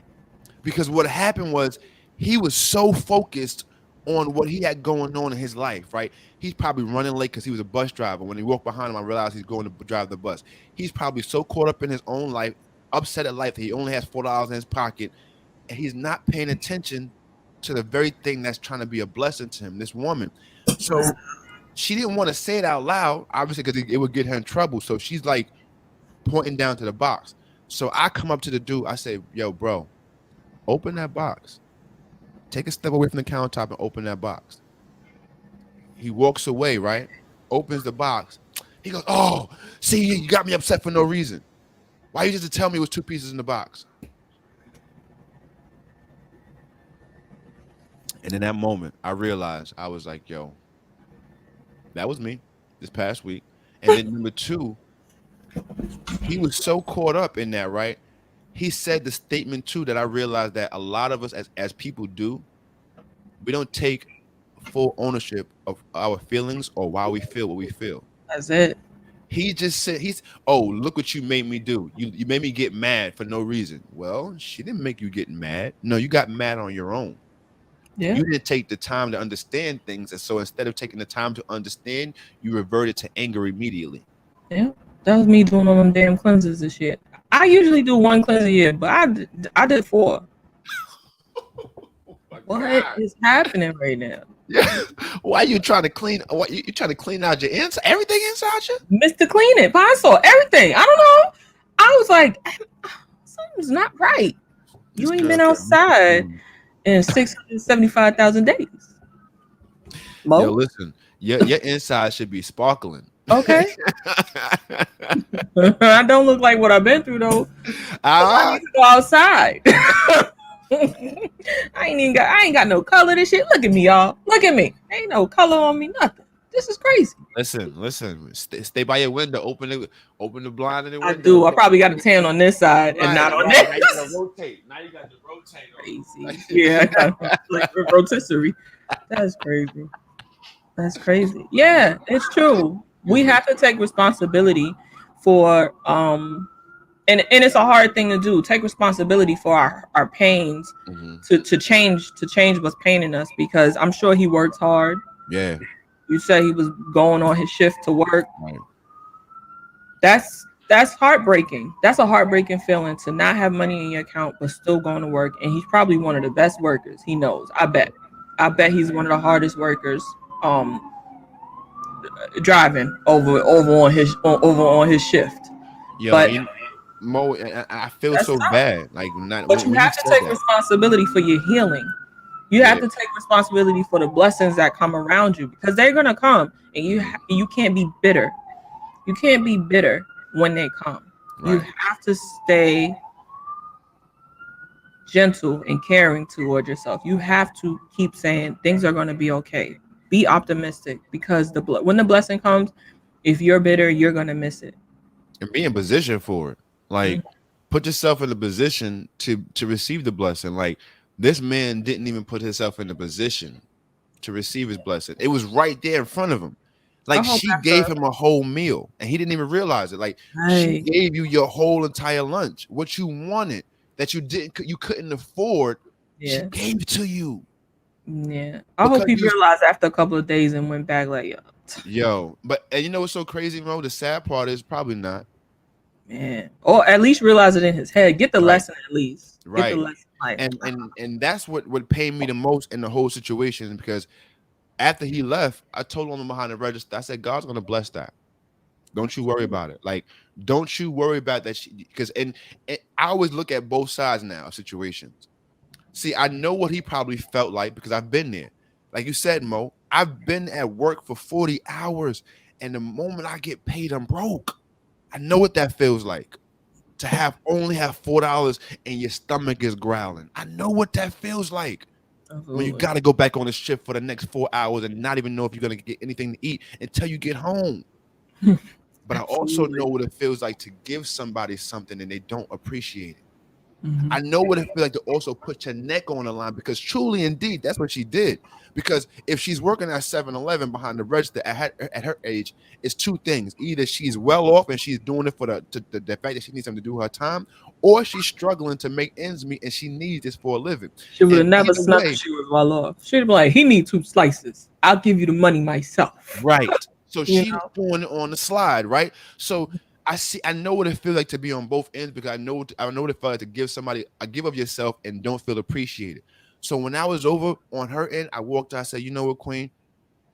[SPEAKER 2] Because what happened was he was so focused on what he had going on in his life, right? He's probably running late because he was a bus driver. When he walked behind him, I realized he's going to drive the bus. He's probably so caught up in his own life, upset at life that he only has $4 in his pocket, and he's not paying attention to the very thing that's trying to be a blessing to him, this woman. So she didn't want to say it out loud, obviously, because it would get her in trouble. So she's like pointing down to the box. So I come up to the dude. I say, yo, bro, open that box. Take a step away from the countertop and open that box. He walks away, right? Opens the box. He goes, oh, see, you got me upset for no reason. Why you just tell me it was 2 pieces in the box? And in that moment, I realized, I was like, yo, that was me this past week. And then number 2, he was so caught up in that, right? He said the statement too that I realized that a lot of us as people do, we don't take full ownership of our feelings or why we feel what we feel.
[SPEAKER 3] That's it.
[SPEAKER 2] He just said, oh, look what you made me do. You made me get mad for no reason. Well, she didn't make you get mad. No, you got mad on your own.
[SPEAKER 3] Yeah.
[SPEAKER 2] You didn't take the time to understand things. And so instead of taking the time to understand, you reverted to anger immediately.
[SPEAKER 3] Yeah. That was me doing all them damn cleanses and shit. I usually do 1 cleanse a year, but I did 4. What is happening right now?
[SPEAKER 2] Yeah. Why are you trying to clean? What you trying to clean out your inside? Everything inside you?
[SPEAKER 3] Mr. Clean It, Pine Sol, everything. I don't know. I was like, something's not right. You ain't been outside in 675,000 days. Mo?
[SPEAKER 2] Yo, listen, your inside should be sparkling.
[SPEAKER 3] Okay. I don't look like what I've been through though. I need to go outside. I ain't got no color this shit. Look at me, y'all. Look at me. Ain't no color on me, nothing. This is crazy.
[SPEAKER 2] Listen. Stay by your window. Open the blind in the window.
[SPEAKER 3] I do. I probably got a tan on this side and not on this.
[SPEAKER 2] Now you got to rotate. Now you got to rotate.
[SPEAKER 3] Crazy. Yeah, I got like rotisserie. That's crazy. That's crazy. Yeah, it's true. We have to take responsibility for and it's a hard thing to do. Take responsibility for our pains to change what's paining us, because I'm sure he works hard.
[SPEAKER 2] Yeah.
[SPEAKER 3] You said he was going on his shift to work.
[SPEAKER 2] Right.
[SPEAKER 3] That's heartbreaking. That's a heartbreaking feeling to not have money in your account but still going to work. And he's probably one of the best workers. He knows. I bet he's one of the hardest workers. Driving over on his shift.
[SPEAKER 2] Yo,
[SPEAKER 3] but
[SPEAKER 2] Mo, I feel so
[SPEAKER 3] tough.
[SPEAKER 2] Bad. Like,
[SPEAKER 3] but you have to take responsibility for your healing. You have to take responsibility for the blessings that come around you, because they're gonna come, and you can't be bitter. You can't be bitter when they come. Right. You have to stay gentle and caring toward yourself. You have to keep saying things are going to be okay. Be optimistic, because when the blessing comes, if you're bitter, you're going to miss it.
[SPEAKER 2] And be in position for it. Like, put yourself in a position to receive the blessing. Like, this man didn't even put himself in a position to receive his blessing. It was right there in front of him. Like, she gave him a whole meal and he didn't even realize it. Like, she gave you your whole entire lunch. What you wanted that you couldn't afford, she gave it to you.
[SPEAKER 3] Yeah. I hope he realized after a couple of days and went back like,
[SPEAKER 2] yo. But and you know what's so crazy, bro? The sad part is probably not.
[SPEAKER 3] Man. Or at least realize it in his head. Get the lesson at least.
[SPEAKER 2] Right.
[SPEAKER 3] Get the lesson. Like,
[SPEAKER 2] and that's what pained me the most in the whole situation, because after he left, I told him behind the register, I said, God's gonna bless that. Don't you worry about it. Like, don't you worry about that, because and I always look at both sides now of situations. See, I know what he probably felt like because I've been there. Like you said, Mo, I've been at work for 40 hours, and the moment I get paid, I'm broke. I know what that feels like, to only have $4 and your stomach is growling. I know what that feels like. Absolutely. When you got to go back on the shift for the next 4 hours and not even know if you're going to get anything to eat until you get home. But I also know what it feels like to give somebody something and they don't appreciate it. I know what it feels like to also put your neck on the line, because truly, indeed, that's what she did. Because if she's working at 7-Eleven behind the register at her age, it's two things. Either she's well off and she's doing it for the fact that she needs them to do her time, or she's struggling to make ends meet and she needs this for a living.
[SPEAKER 3] She would have
[SPEAKER 2] And
[SPEAKER 3] never
[SPEAKER 2] either
[SPEAKER 3] snuck
[SPEAKER 2] way,
[SPEAKER 3] if she was well off. She'd be like, he need 2 slices. I'll give you the money myself.
[SPEAKER 2] right. So
[SPEAKER 3] You
[SPEAKER 2] she was
[SPEAKER 3] know?
[SPEAKER 2] doing it on the slide, right? So I know what it feels like to be on both ends, because I know what it felt like to give somebody a give of yourself and don't feel appreciated. So when I was over on her end, I walked out, I said, you know what, Queen,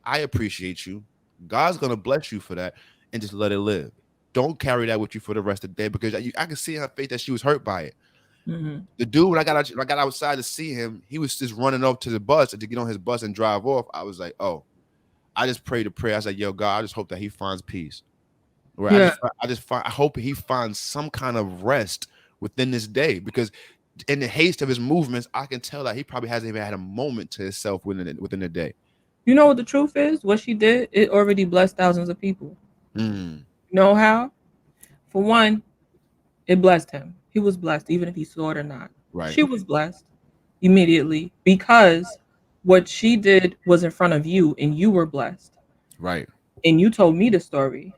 [SPEAKER 2] I appreciate you. God's gonna bless you for that, and just let it live. Don't carry that with you for the rest of the day, because I could see in her face that she was hurt by it. The dude, when I got outside to see him, he was just running up to the bus and to get on his bus and drive off. I was like, oh, I just prayed a prayer. I was like, yo, God, I just hope that he finds peace. Where
[SPEAKER 3] Yeah.
[SPEAKER 2] I hope he finds some kind of rest within this day, because in the haste of his movements, I can tell that he probably hasn't even had a moment to himself within the day.
[SPEAKER 3] You know what the truth is? What she did, it already blessed thousands of people.
[SPEAKER 2] Mm.
[SPEAKER 3] You know how? For one, it blessed him. He was blessed, even if he saw it or not.
[SPEAKER 2] Right.
[SPEAKER 3] She was blessed immediately because what she did was in front of you and you were blessed.
[SPEAKER 2] Right.
[SPEAKER 3] And you told me the story.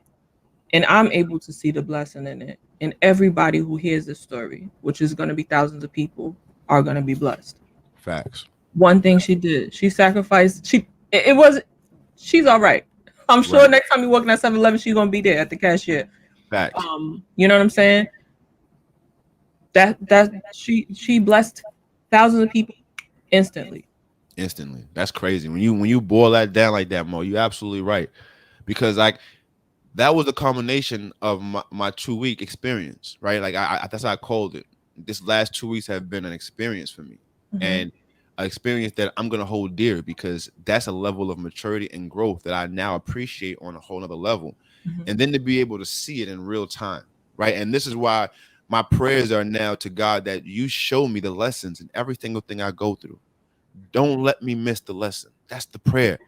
[SPEAKER 3] And I'm able to see the blessing in it. And everybody who hears this story, which is going to be thousands of people, are going to be blessed.
[SPEAKER 2] Facts.
[SPEAKER 3] One thing she did, she sacrificed. She's all right. I'm sure
[SPEAKER 2] Right.
[SPEAKER 3] next time you walk in that 7-Eleven, she's going to be there at the cashier.
[SPEAKER 2] Facts.
[SPEAKER 3] You know what I'm saying? She blessed thousands of people instantly.
[SPEAKER 2] Instantly. That's crazy. When you boil that down like that, Mo, you're absolutely right. Because like that was a combination of my 2-week experience, right? Like I that's how I called it. This last 2 weeks have been an experience for me, and an experience that I'm gonna hold dear, because that's a level of maturity and growth that I now appreciate on a whole nother level. And then to be able to see it in real time, right? And this is why my prayers are now to God that you show me the lessons in every single thing I go through. Don't let me miss the lesson. That's the prayer,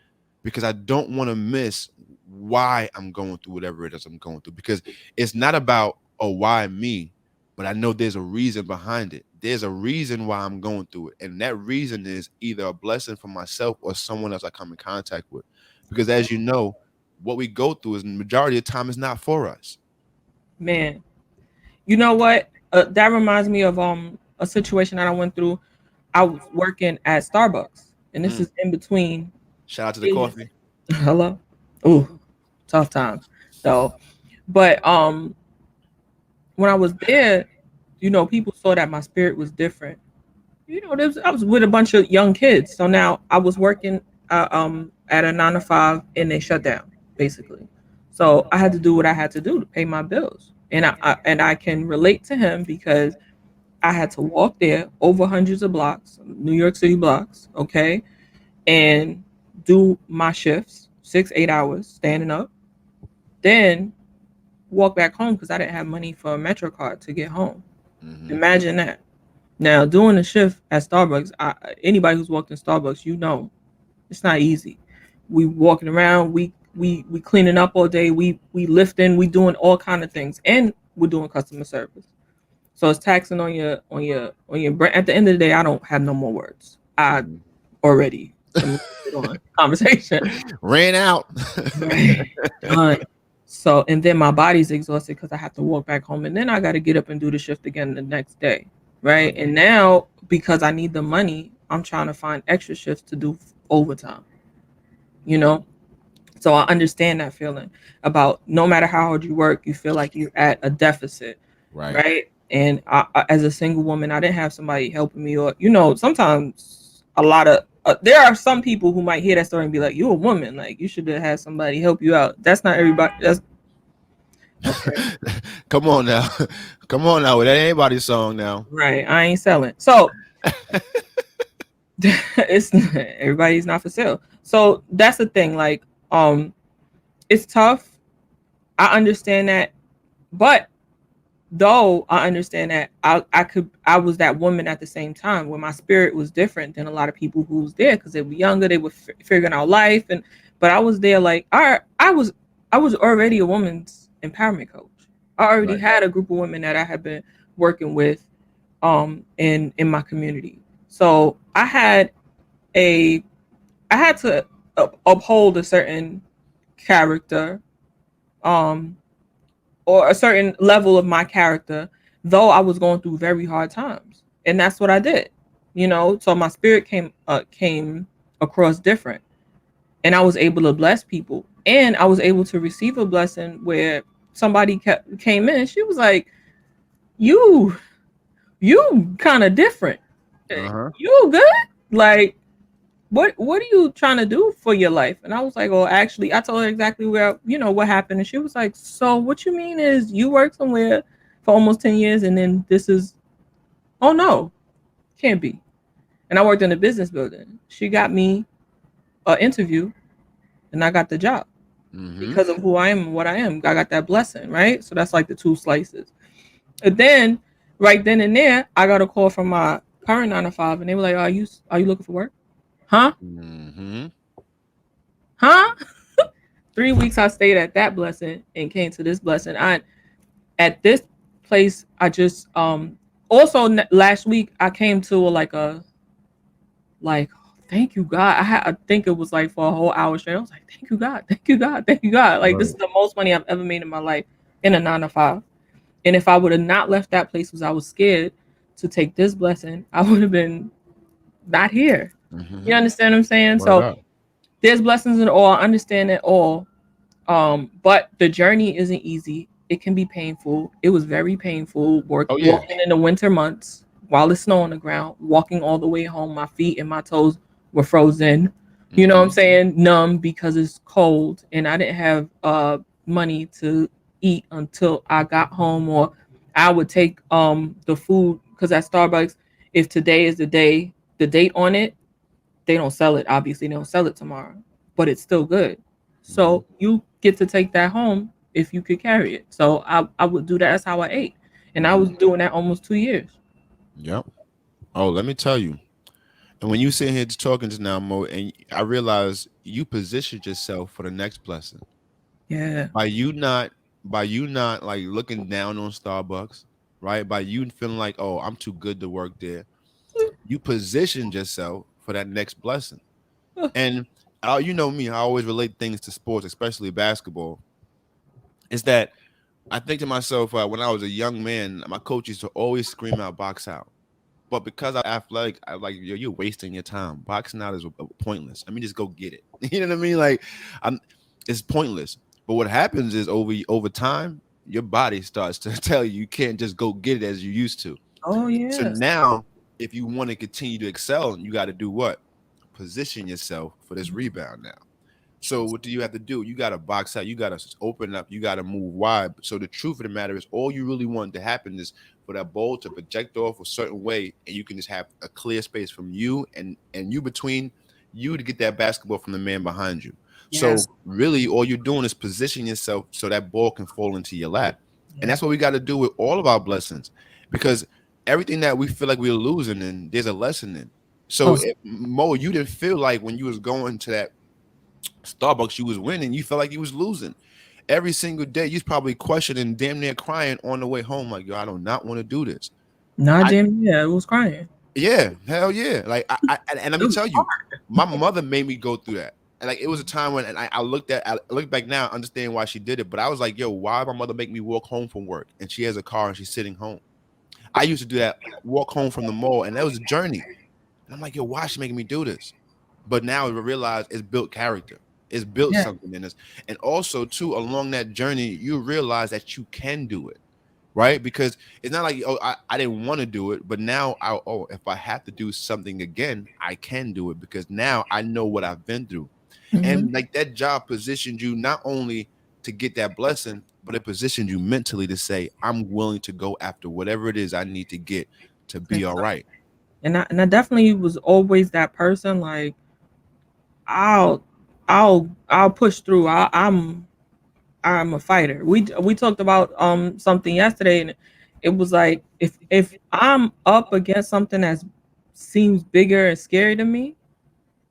[SPEAKER 2] because I don't want to miss why I'm going through whatever it is I'm going through, because it's not about, oh, why me, but I know there's a reason behind it. There's a reason why I'm going through it, and that reason is either a blessing for myself or someone else I come in contact with, because as you know, what we go through is the majority of the time is not for us.
[SPEAKER 3] Man, you know what? That reminds me of a situation that I went through. I was working at Starbucks, and this is in between.
[SPEAKER 2] Shout out to the coffee.
[SPEAKER 3] Hello. Ooh, tough times though. But when I was there, you know, people saw that my spirit was different. You know, I was with a bunch of young kids. So now I was working at a 9 to 5, and they shut down basically. So I had to do what I had to do to pay my bills, and I can relate to him because I had to walk there over hundreds of blocks, New York City blocks, okay, and do my shifts, 6-8 hours standing up, then walk back home because I didn't have money for a Metro card to get home. Imagine that. Now doing a shift at Starbucks, anybody who's worked in Starbucks, you know, it's not easy. We walking around, we cleaning up all day, we lifting, we doing all kind of things, and we're doing customer service. So it's taxing on your brain. At the end of the day, I don't have no more words. I already on conversation
[SPEAKER 2] Ran out.
[SPEAKER 3] done. So, and then my body's exhausted because I have to walk back home, and then I got to get up and do the shift again the next day, right? And now because I need the money, I'm trying to find extra shifts to do overtime. You know, so I understand that feeling about no matter how hard you work, you feel like you're at a deficit, right? And as a single woman, I didn't have somebody helping me, or you know, sometimes a lot of there are some people who might hear that story and be like, "You're a woman, like you should have had somebody help you out." That's not everybody. That's okay.
[SPEAKER 2] Come on now. Come on now. That ain't anybody's song now.
[SPEAKER 3] Right. I ain't selling. So it's everybody's not for sale. So that's the thing. Like, it's tough. I understand that, but though I understand that I was that woman at the same time where my spirit was different than a lot of people who was there because they were younger, they were figuring out life, but I was there like I was already a woman's empowerment coach. I already had a group of women that I had been working with in my community. So a I had to uphold a certain character, um or a certain level of my character, though I was going through very hard times, and that's what I did. So my spirit came across different, and I was able to bless people, and I was able to receive a blessing where somebody came in. She was like, "You, you kind of different.
[SPEAKER 2] Uh-huh.
[SPEAKER 3] You good? Like, what are you trying to do for your life?" And I was like, "Well, actually," I told her exactly where what happened, and she was like, "So what you mean is you worked somewhere for almost 10 years, and then this is, oh no, can't be." And I worked in a business building. She got me an interview, and I got the job
[SPEAKER 2] Mm-hmm.
[SPEAKER 3] because of who I am and what I am. I got that blessing, right? So that's like the two slices. And then right then and there, I got a call from my current 9 to 5, and they were like, "Are you looking for work? Huh?
[SPEAKER 2] Mm-hmm.
[SPEAKER 3] Huh?" 3 weeks I stayed at that blessing and came to this blessing. I At this place, I just also last week I came to like, thank you God. I think it was like for a whole hour straight. I was like, thank you God, thank you God, thank you God. Like, this
[SPEAKER 2] Right.
[SPEAKER 3] is the most money I've ever made in my life in a 9 to 5. And if I would have not left that place because I was scared to take this blessing, I would have been not here. You
[SPEAKER 2] Mm-hmm.
[SPEAKER 3] understand what I'm saying?
[SPEAKER 2] Word
[SPEAKER 3] So
[SPEAKER 2] up.
[SPEAKER 3] there's blessings in all. I understand it all. But the journey isn't easy. It can be painful. It was very painful
[SPEAKER 2] Oh yeah.
[SPEAKER 3] walking in the winter months while it's snow on the ground, walking all the way home. My feet and my toes were frozen. You know what I'm
[SPEAKER 2] Mm-hmm.
[SPEAKER 3] saying? Numb because it's cold, and I didn't have money to eat until I got home, or I would take the food because at Starbucks, if today is the date on it, they don't sell it. Obviously, they don't sell it tomorrow, but it's still good.
[SPEAKER 2] Mm-hmm.
[SPEAKER 3] So you get to take that home if you could carry it. So I would do that. That's how I ate, and I
[SPEAKER 2] Mm-hmm.
[SPEAKER 3] was doing that almost 2 years.
[SPEAKER 2] Yep. Oh, let me tell you. And when you sit here just talking just now, Mo, and I realize you positioned yourself for the next blessing
[SPEAKER 3] Yeah.
[SPEAKER 2] by you not like looking down on Starbucks, right? By you feeling like, oh, I'm too good to work there. You positioned yourself for that next blessing. And you know me, I always relate things to sports, especially basketball. Is that I think to myself when I was a young man, my coach used to always scream out, "Box out." But because I'm athletic, I like you're wasting your time. Boxing out is pointless. I mean, just go get it. You know what I mean? Like, I'm it's pointless. But what happens is over time, your body starts to tell you you can't just go get it as you used to.
[SPEAKER 3] Oh
[SPEAKER 2] So
[SPEAKER 3] yes.
[SPEAKER 2] now, if you want to continue to excel, you got to do what? Position yourself for this rebound now. So what do you have to do? You got to box out. You got to open up. You got to move wide. So the truth of the matter is, all you really want to happen is for that ball to project off a certain way, and you can just have a clear space from you and you between you to get that basketball from the man behind you. So
[SPEAKER 3] Yes.
[SPEAKER 2] really, all you're doing is position yourself so that ball can fall into your lap, and
[SPEAKER 3] Yeah.
[SPEAKER 2] that's what we got to do with all of our blessings, because everything that we feel like we're losing, and there's a lesson in. So
[SPEAKER 3] Oh
[SPEAKER 2] Mo, you didn't feel like when you was going to that Starbucks, you was winning. You felt like you was losing. Every single day, you was probably questioning, damn near crying on the way home, like, yo, I do not want to do this.
[SPEAKER 3] not
[SPEAKER 2] I
[SPEAKER 3] damn yeah. It was crying.
[SPEAKER 2] Yeah, hell yeah. Like and let
[SPEAKER 3] It
[SPEAKER 2] me
[SPEAKER 3] was
[SPEAKER 2] tell you, my mother made me go through that. And like it was a time when and I look back now, understand why she did it. But I was like, yo, why my mother make me walk home from work and she has a car and she's sitting home? I used to do that, walk home from the mall, and that was a journey. And I'm like, yo, why is she making me do this? But now I realize it's built character. It's built
[SPEAKER 3] yeah.
[SPEAKER 2] something in us. And also, too, along that journey, you realize that you can do it, right? Because it's not like, oh, I didn't want to do it, but now if I have to do something again, I can do it because now I know what I've been through.
[SPEAKER 3] Hmm.
[SPEAKER 2] And like that job positioned you not only to get that blessing, but it positioned you mentally to say, I'm willing to go after whatever it is I need to get to be all right.
[SPEAKER 3] And I definitely was always that person. Like, I'll I'll push through. I'm a fighter. We talked about something yesterday, and it was like, if I'm up against something that seems bigger and scary to me,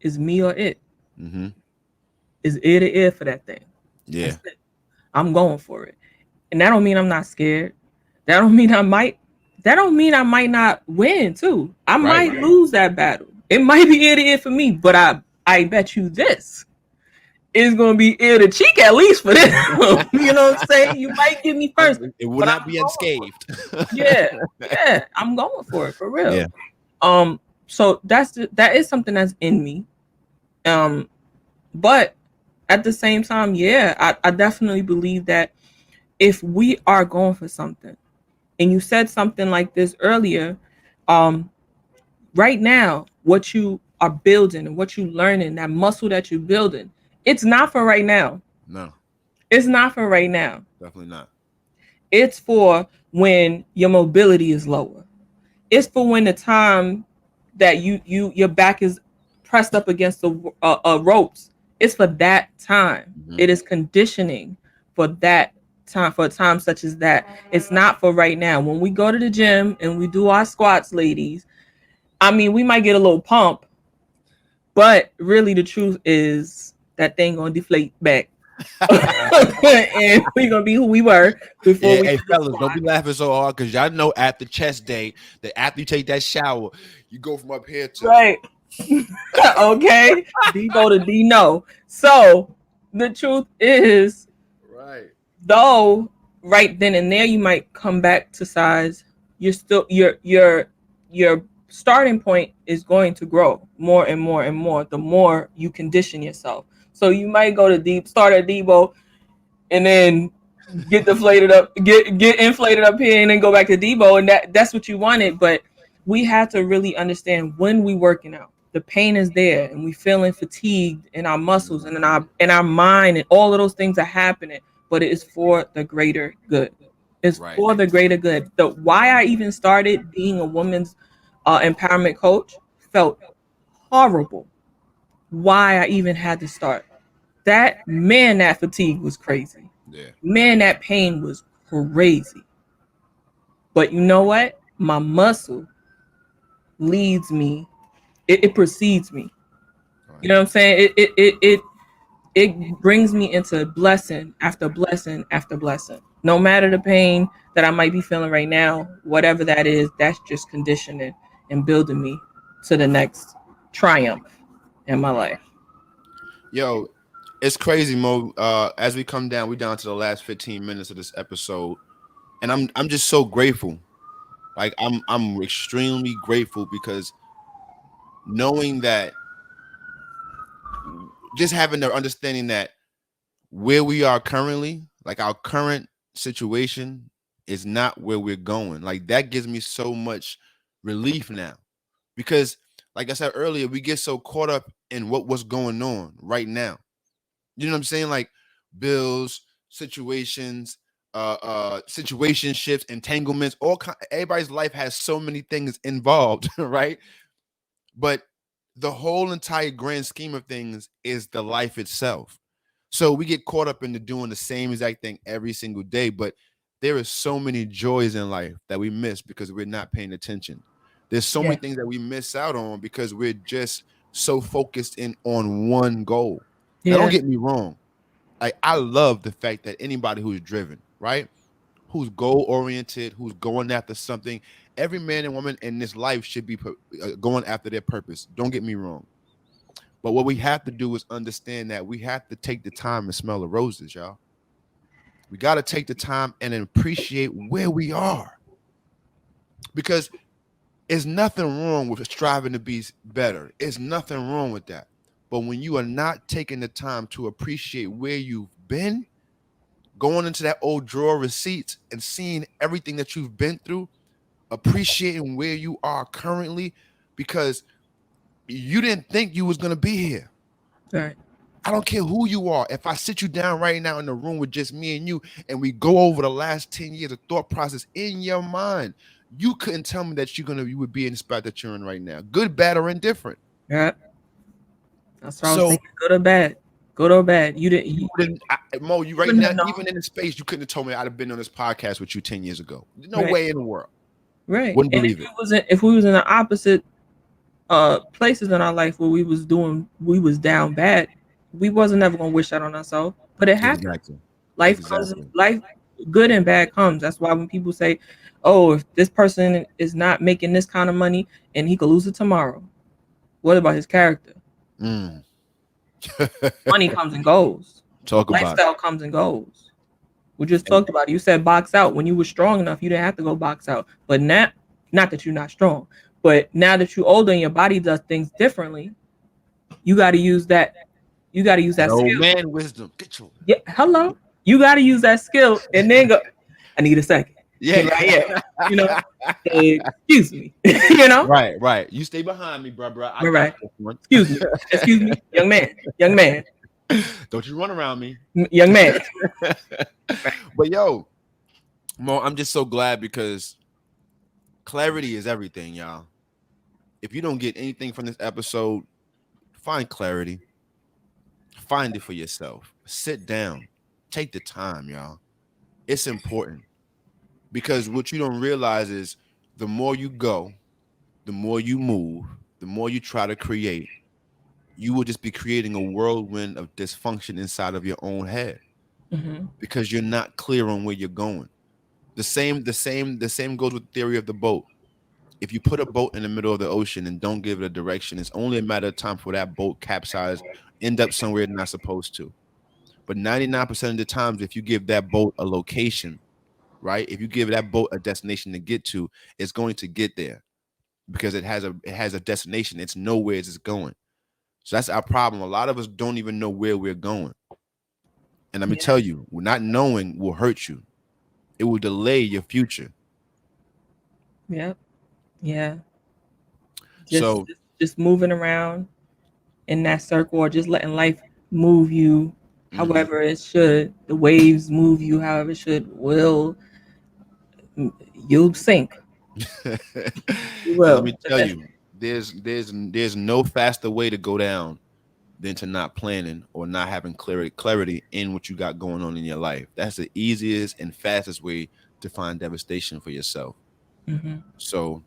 [SPEAKER 3] is me or it.
[SPEAKER 2] Mm-hmm.
[SPEAKER 3] Is ear to ear for that thing.
[SPEAKER 2] Yeah.
[SPEAKER 3] That's it. I'm going for it. And that don't mean I'm not scared. That don't mean I might that don't mean I might not win too. I
[SPEAKER 2] Right.
[SPEAKER 3] might lose that battle. It might be ear to ear for me, but I bet you this is gonna be ear to cheek at least for them. You know what I'm saying? You might get me first,
[SPEAKER 2] It will
[SPEAKER 3] but
[SPEAKER 2] not
[SPEAKER 3] I'm
[SPEAKER 2] be
[SPEAKER 3] going
[SPEAKER 2] unscathed.
[SPEAKER 3] yeah, I'm going for it for real.
[SPEAKER 2] Yeah.
[SPEAKER 3] So that is something that's in me. But at the same time, yeah, I definitely believe that if we are going for something, and you said something like this earlier, right now, what you are building and what you learning, that muscle that you're building, it's not for right now.
[SPEAKER 2] No,
[SPEAKER 3] It's not for right now.
[SPEAKER 2] definitely not.
[SPEAKER 3] It's for when your mobility is lower. It's for when the time that your back is pressed up against the ropes. It's for that time.
[SPEAKER 2] Mhm.
[SPEAKER 3] It is conditioning for that time, for a time such as that. It's not for right now. When we go to the gym and we do our squats, ladies, I mean, we might get a little pump, but really the truth is that thing gonna deflate back. And we're gonna be who we were before
[SPEAKER 2] Yeah,
[SPEAKER 3] we
[SPEAKER 2] hey
[SPEAKER 3] did the
[SPEAKER 2] fellas, don't
[SPEAKER 3] squat.
[SPEAKER 2] be laughing so hard because y'all know after chest day that after you take that shower, you go from up here to
[SPEAKER 3] Right. Okay. D go to D no. So the truth is,
[SPEAKER 2] right.
[SPEAKER 3] though, right then and there you might come back to size, you're still your starting point is going to grow more and more and more the more you condition yourself. So you might go to deep, start at Debo, and then get deflated up, get inflated up here, and then go back to Debo, and that's what you wanted. But we have to really understand when we working out, the pain is there, and we feeling fatigued in our muscles and in our mind, and all of those things are happening. But it is for the greater good. It's
[SPEAKER 2] Right.
[SPEAKER 3] for the greater good. The why I even started being a women's empowerment coach felt horrible. Why I even had to start. That fatigue was crazy.
[SPEAKER 2] Yeah.
[SPEAKER 3] Man, that pain was crazy. But you know what? My muscle leads me. It precedes me.
[SPEAKER 2] Right.
[SPEAKER 3] You know what I'm saying? It brings me into blessing after blessing after blessing. No matter the pain that I might be feeling right now, whatever that is, that's just conditioning and building me to the next triumph in my life.
[SPEAKER 2] Yo, it's crazy, Mo. As we come down, we down to the last 15 minutes of this episode, and I'm just so grateful. Like I'm extremely grateful because knowing that, just having the understanding that where we are currently, like our current situation, is not where we're going. Like that gives me so much relief now, because, like I said earlier, we get so caught up in what's going on right now. You know what I'm saying? Like bills, situations, situationships, entanglements. Everybody's life has so many things involved, right? But the whole entire grand scheme of things is the life itself. So we get caught up into doing the same exact thing every single day, but there is so many joys in life that we miss because we're not paying attention. There's so many
[SPEAKER 3] Yeah.
[SPEAKER 2] things that we miss out on because we're just so focused in on one goal. Now, don't
[SPEAKER 3] Yeah.
[SPEAKER 2] get me wrong. Like I love the fact that anybody who's driven, right? Who's goal oriented, who's going after something. Every man and woman in this life should be going after their purpose. Don't get me wrong. But what we have to do is understand that we have to take the time and smell the roses, y'all. We got to take the time and appreciate where we are, because there's nothing wrong with striving to be better. There's nothing wrong with that. But when you are not taking the time to appreciate where you've been, going into that old drawer receipts and seeing everything that you've been through, appreciating where you are currently, because you didn't think you was going to be here.
[SPEAKER 3] Right.
[SPEAKER 2] I don't care who you are. If I sit you down right now in the room with just me and you, and we go over the last 10 years of thought process in your mind, you couldn't tell me that you would be in the spot that you're in right now, good, bad, or indifferent.
[SPEAKER 3] Yeah. That's what I was
[SPEAKER 2] So
[SPEAKER 3] thinking. Good or bad. Good or bad. You didn't.
[SPEAKER 2] Mo, you right
[SPEAKER 3] wouldn't
[SPEAKER 2] now,
[SPEAKER 3] have known.
[SPEAKER 2] even in the space, you couldn't have told me I'd have been on this podcast with you 10 years ago. No
[SPEAKER 3] Right.
[SPEAKER 2] way in the world.
[SPEAKER 3] Right.
[SPEAKER 2] Wouldn't
[SPEAKER 3] And
[SPEAKER 2] believe it.
[SPEAKER 3] if we was in the opposite places in our life where we was down bad, we wasn't ever gonna wish that on ourselves. But it happened.
[SPEAKER 2] Exactly.
[SPEAKER 3] Life comes.
[SPEAKER 2] Exactly.
[SPEAKER 3] Life, good and bad comes. That's why when people say, oh, if this person is not making this kind of money and he could lose it tomorrow, what about his character?
[SPEAKER 2] Mm.
[SPEAKER 3] Money comes and goes.
[SPEAKER 2] Talk about
[SPEAKER 3] Lifestyle comes and goes. We just
[SPEAKER 2] it.
[SPEAKER 3] talked about it. You said box out. When you were strong enough, you didn't have to go box out. But now, not that you're not strong, but now that you're older and your body does things differently, you got to use that. You got to use that
[SPEAKER 2] No
[SPEAKER 3] skill.
[SPEAKER 2] man wisdom. Get your
[SPEAKER 3] Yeah, hello. You got to use that skill and then go. I need a second.
[SPEAKER 2] yeah.
[SPEAKER 3] Like, yeah. You know, excuse me. You know,
[SPEAKER 2] Right. You stay behind me, bro. I got
[SPEAKER 3] right.
[SPEAKER 2] this one.
[SPEAKER 3] Excuse me, young man,
[SPEAKER 2] Don't you run around me.
[SPEAKER 3] young man.
[SPEAKER 2] But yo, Mo, I'm just so glad because clarity is everything, y'all. If you don't get anything from this episode, find clarity. Find it for yourself. Sit down. Take the time, y'all. It's important because what you don't realize is the more you go, the more you move, the more you try to create, you will just be creating a whirlwind of dysfunction inside of your own head
[SPEAKER 3] Mm-hmm.
[SPEAKER 2] because you're not clear on where you're going. The same goes with the theory of the boat. If you put a boat in the middle of the ocean and don't give it a direction, it's only a matter of time for that boat capsize, end up somewhere it's not supposed to. But 99% of the times, if you give that boat a location, right? If you give that boat a destination to get to, it's going to get there because it has a destination. It's nowhere it's going. So that's our problem. A lot of us don't even know where we're going. And let me tell you, not knowing will hurt you. It will delay your future.
[SPEAKER 3] Yep. Yeah.
[SPEAKER 2] So
[SPEAKER 3] Just moving around in that circle or just letting life move you however it should. The waves move you however it should. You'll sink.
[SPEAKER 2] and
[SPEAKER 3] You
[SPEAKER 2] let
[SPEAKER 3] will.
[SPEAKER 2] me tell you, there's no faster way to go down than to not planning or not having clarity in what you got going on in your life. That's the easiest and fastest way to find devastation for yourself.
[SPEAKER 3] Mm-hmm.
[SPEAKER 2] So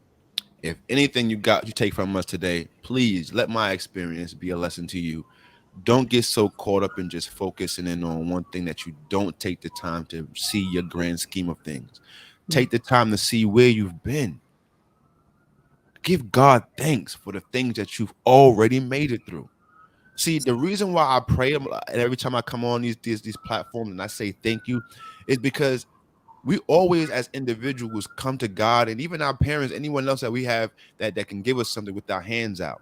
[SPEAKER 2] if anything you take from us today, please let my experience be a lesson to you. Don't get so caught up in just focusing in on one thing that you don't take the time to see your grand scheme of things. Take the time to see where you've been. Give God thanks for the things that you've already made it through. See, the reason why I pray every time I come on these platforms and I say thank you is because we always as individuals come to God, and even our parents, anyone else that we have that can give us something with our hands out.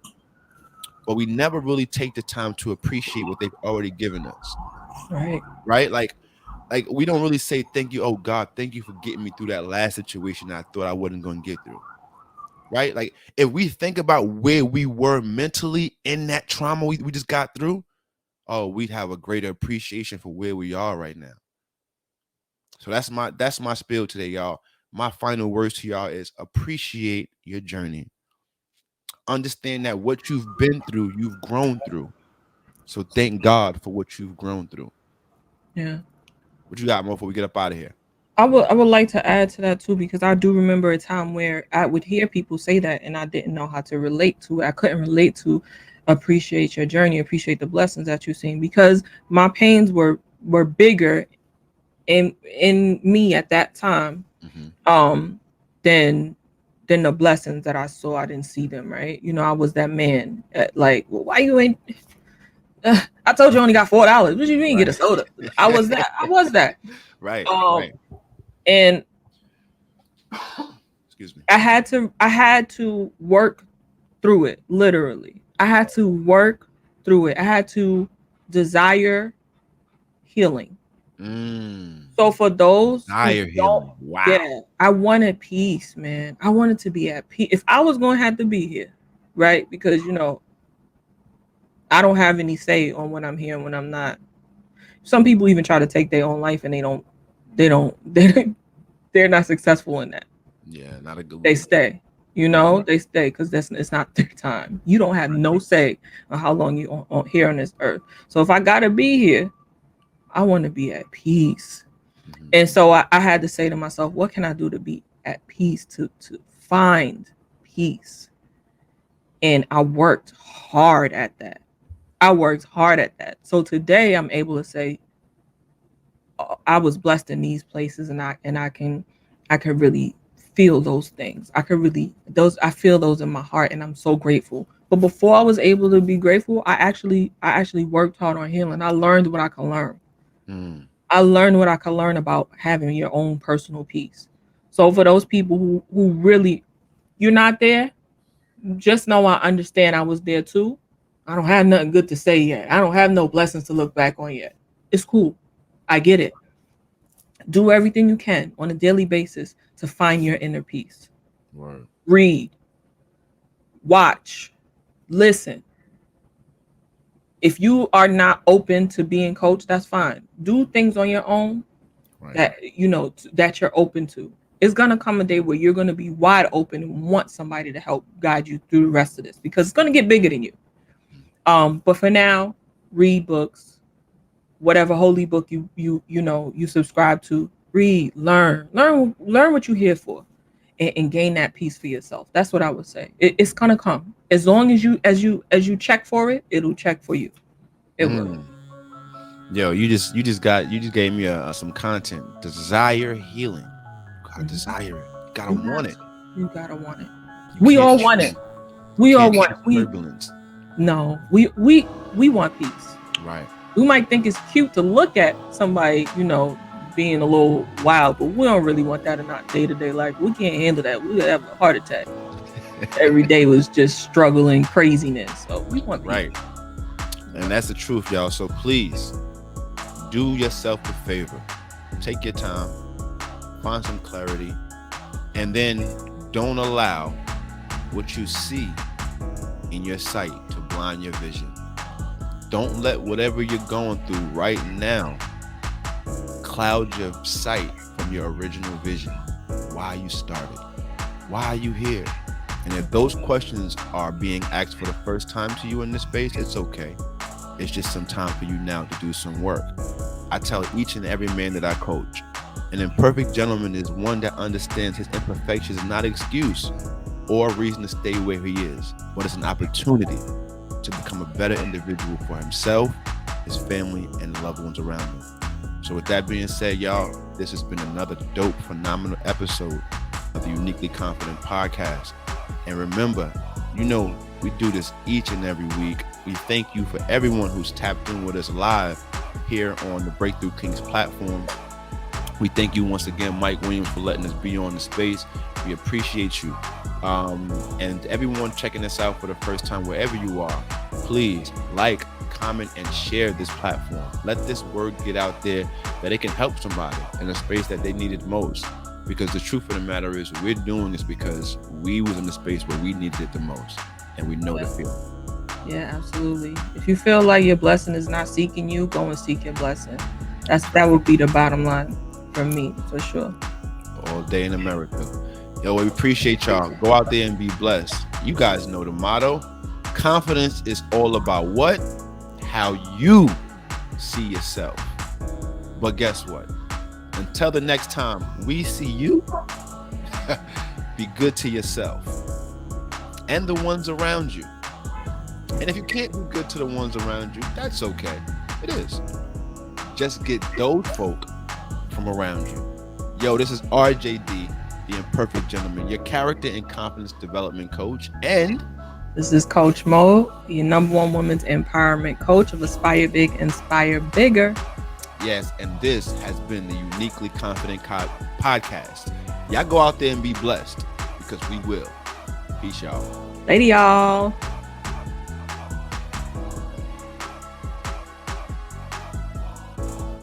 [SPEAKER 2] But we never really take the time to appreciate what they've already given us.
[SPEAKER 3] Right.
[SPEAKER 2] Right? Like we don't really say thank you. Oh God, thank you for getting me through that last situation I thought I wasn't going to get through. Right? Like if we think about where we were mentally in that trauma we just got through, oh, we'd have a greater appreciation for where we are right now. So that's my spiel today, y'all. My final words to y'all is appreciate your journey. Understand that what you've been through, you've grown through. So thank God for what you've grown through.
[SPEAKER 3] Yeah.
[SPEAKER 2] What you got, Mo, before we get up out of here?
[SPEAKER 3] I would like to add to that too because I do remember a time where I would hear people say that and I didn't know how to relate to it. I couldn't relate to appreciate your journey, appreciate the blessings that you've seen because my pains were bigger in me at that time um than the blessings that I saw. I didn't see them, right? You know, I was that man like, well, why you ain't I told you I only got $4. What you mean get a soda? I was that.
[SPEAKER 2] Right.
[SPEAKER 3] Um and
[SPEAKER 2] Excuse me.
[SPEAKER 3] I had to work through it, literally. I had to work through it. I had to desire healing. So for those who
[SPEAKER 2] Desire
[SPEAKER 3] don't,
[SPEAKER 2] healing. Wow.
[SPEAKER 3] yeah, I wanted peace, man. I wanted to be at peace. If I was going to have to be here, right? Because you know, I don't have any say on when I'm here and when I'm not. Some people even try to take their own life and they're not successful in that.
[SPEAKER 2] Yeah, not a good
[SPEAKER 3] They
[SPEAKER 2] look.
[SPEAKER 3] stay. You know, they stay because it's not their time. You don't have no say on how long you on here on this earth. So if I gotta be here, I want to be at peace. And so I had to say to myself, what can I do to be at peace, to find peace? And I worked hard at that. So today I'm able to say I was blessed in these places and I can really feel those things. I feel those in my heart, and I'm so grateful. But before I was able to be grateful, I actually worked hard on healing. I learned what I can learn. I learned what I can learn about having your own personal peace. So for those people who really, you're not there, just know I understand. I was there too. I don't have nothing good to say yet. I don't have no blessings to look back on yet. It's cool. I get it. Do everything you can on a daily basis to find your inner peace.
[SPEAKER 2] Word.
[SPEAKER 3] Read, watch, listen. If you are not open to being coached, that's fine. Do things on your own that that you're open to. It's gonna come a day where you're gonna be wide open and want somebody to help guide you through the rest of this, because it's gonna get bigger than you. But for now, read books, whatever holy book you subscribe to. Read, learn what you're here for, and gain that peace for yourself. That's what I would say. It's gonna come as long as you check for it. It'll check for you. It will.
[SPEAKER 2] Yo, you just gave me some content. Desire healing. You gotta desire it. You gotta want it.
[SPEAKER 3] You gotta want it. We all want it. We all want it.
[SPEAKER 2] Turbulence.
[SPEAKER 3] No, we want peace.
[SPEAKER 2] Right.
[SPEAKER 3] We might think it's cute to look at somebody, being a little wild, but we don't really want that in our day-to-day life. We can't handle that. We would have a heart attack. Every day was just struggling craziness. So we want peace.
[SPEAKER 2] Right. And that's the truth, y'all. So please do yourself a favor. Take your time, find some clarity, and then don't allow what you see in your sight to blind your vision. Don't let whatever you're going through right now cloud your sight from your original vision. Why you started? Why are you here? And if those questions are being asked for the first time to you in this space, it's okay. It's just some time for you now to do some work. I tell each and every man that I coach, an imperfect gentleman is one that understands his imperfections is not an excuse or a reason to stay where he is, but it's an opportunity to become a better individual for himself, his family, and the loved ones around him. So with that being said, y'all, this has been another dope, phenomenal episode of the Uniquely Confident Podcast. And remember, we do this each and every week. We thank you for everyone who's tapped in with us live here on the Breakthrough Kings platform. We thank you once again, Mike Williams, for letting us be on the space. We appreciate you. And everyone checking us out for the first time, wherever you are, please like, comment, and share this platform. Let this word get out there that it can help somebody in a space that they need it most. Because the truth of the matter is, we're doing this because we was in the space where we needed it the most, and we know the feeling.
[SPEAKER 3] Yeah, absolutely. If you feel like your blessing is not seeking you, go and seek your blessing. That would be the bottom line for me, for sure.
[SPEAKER 2] All day in America. Yo, we appreciate y'all. Go out there and be blessed. You guys know the motto. Confidence is all about what? How you see yourself. But guess what? Until the next time we see you, be good to yourself and the ones around you. And if you can't be good to the ones around you, that's okay. It is. Just get those folk from around you. Yo, this is RJD, the Imperfect Gentleman, your character and confidence development coach. And
[SPEAKER 3] this is Coach Mo, your #1 women's empowerment coach of Aspire Big, Inspire Bigger.
[SPEAKER 2] Yes, and this has been the Uniquely Confident Podcast. Y'all go out there and be blessed, because we will. Peace, y'all.
[SPEAKER 3] Lady, y'all.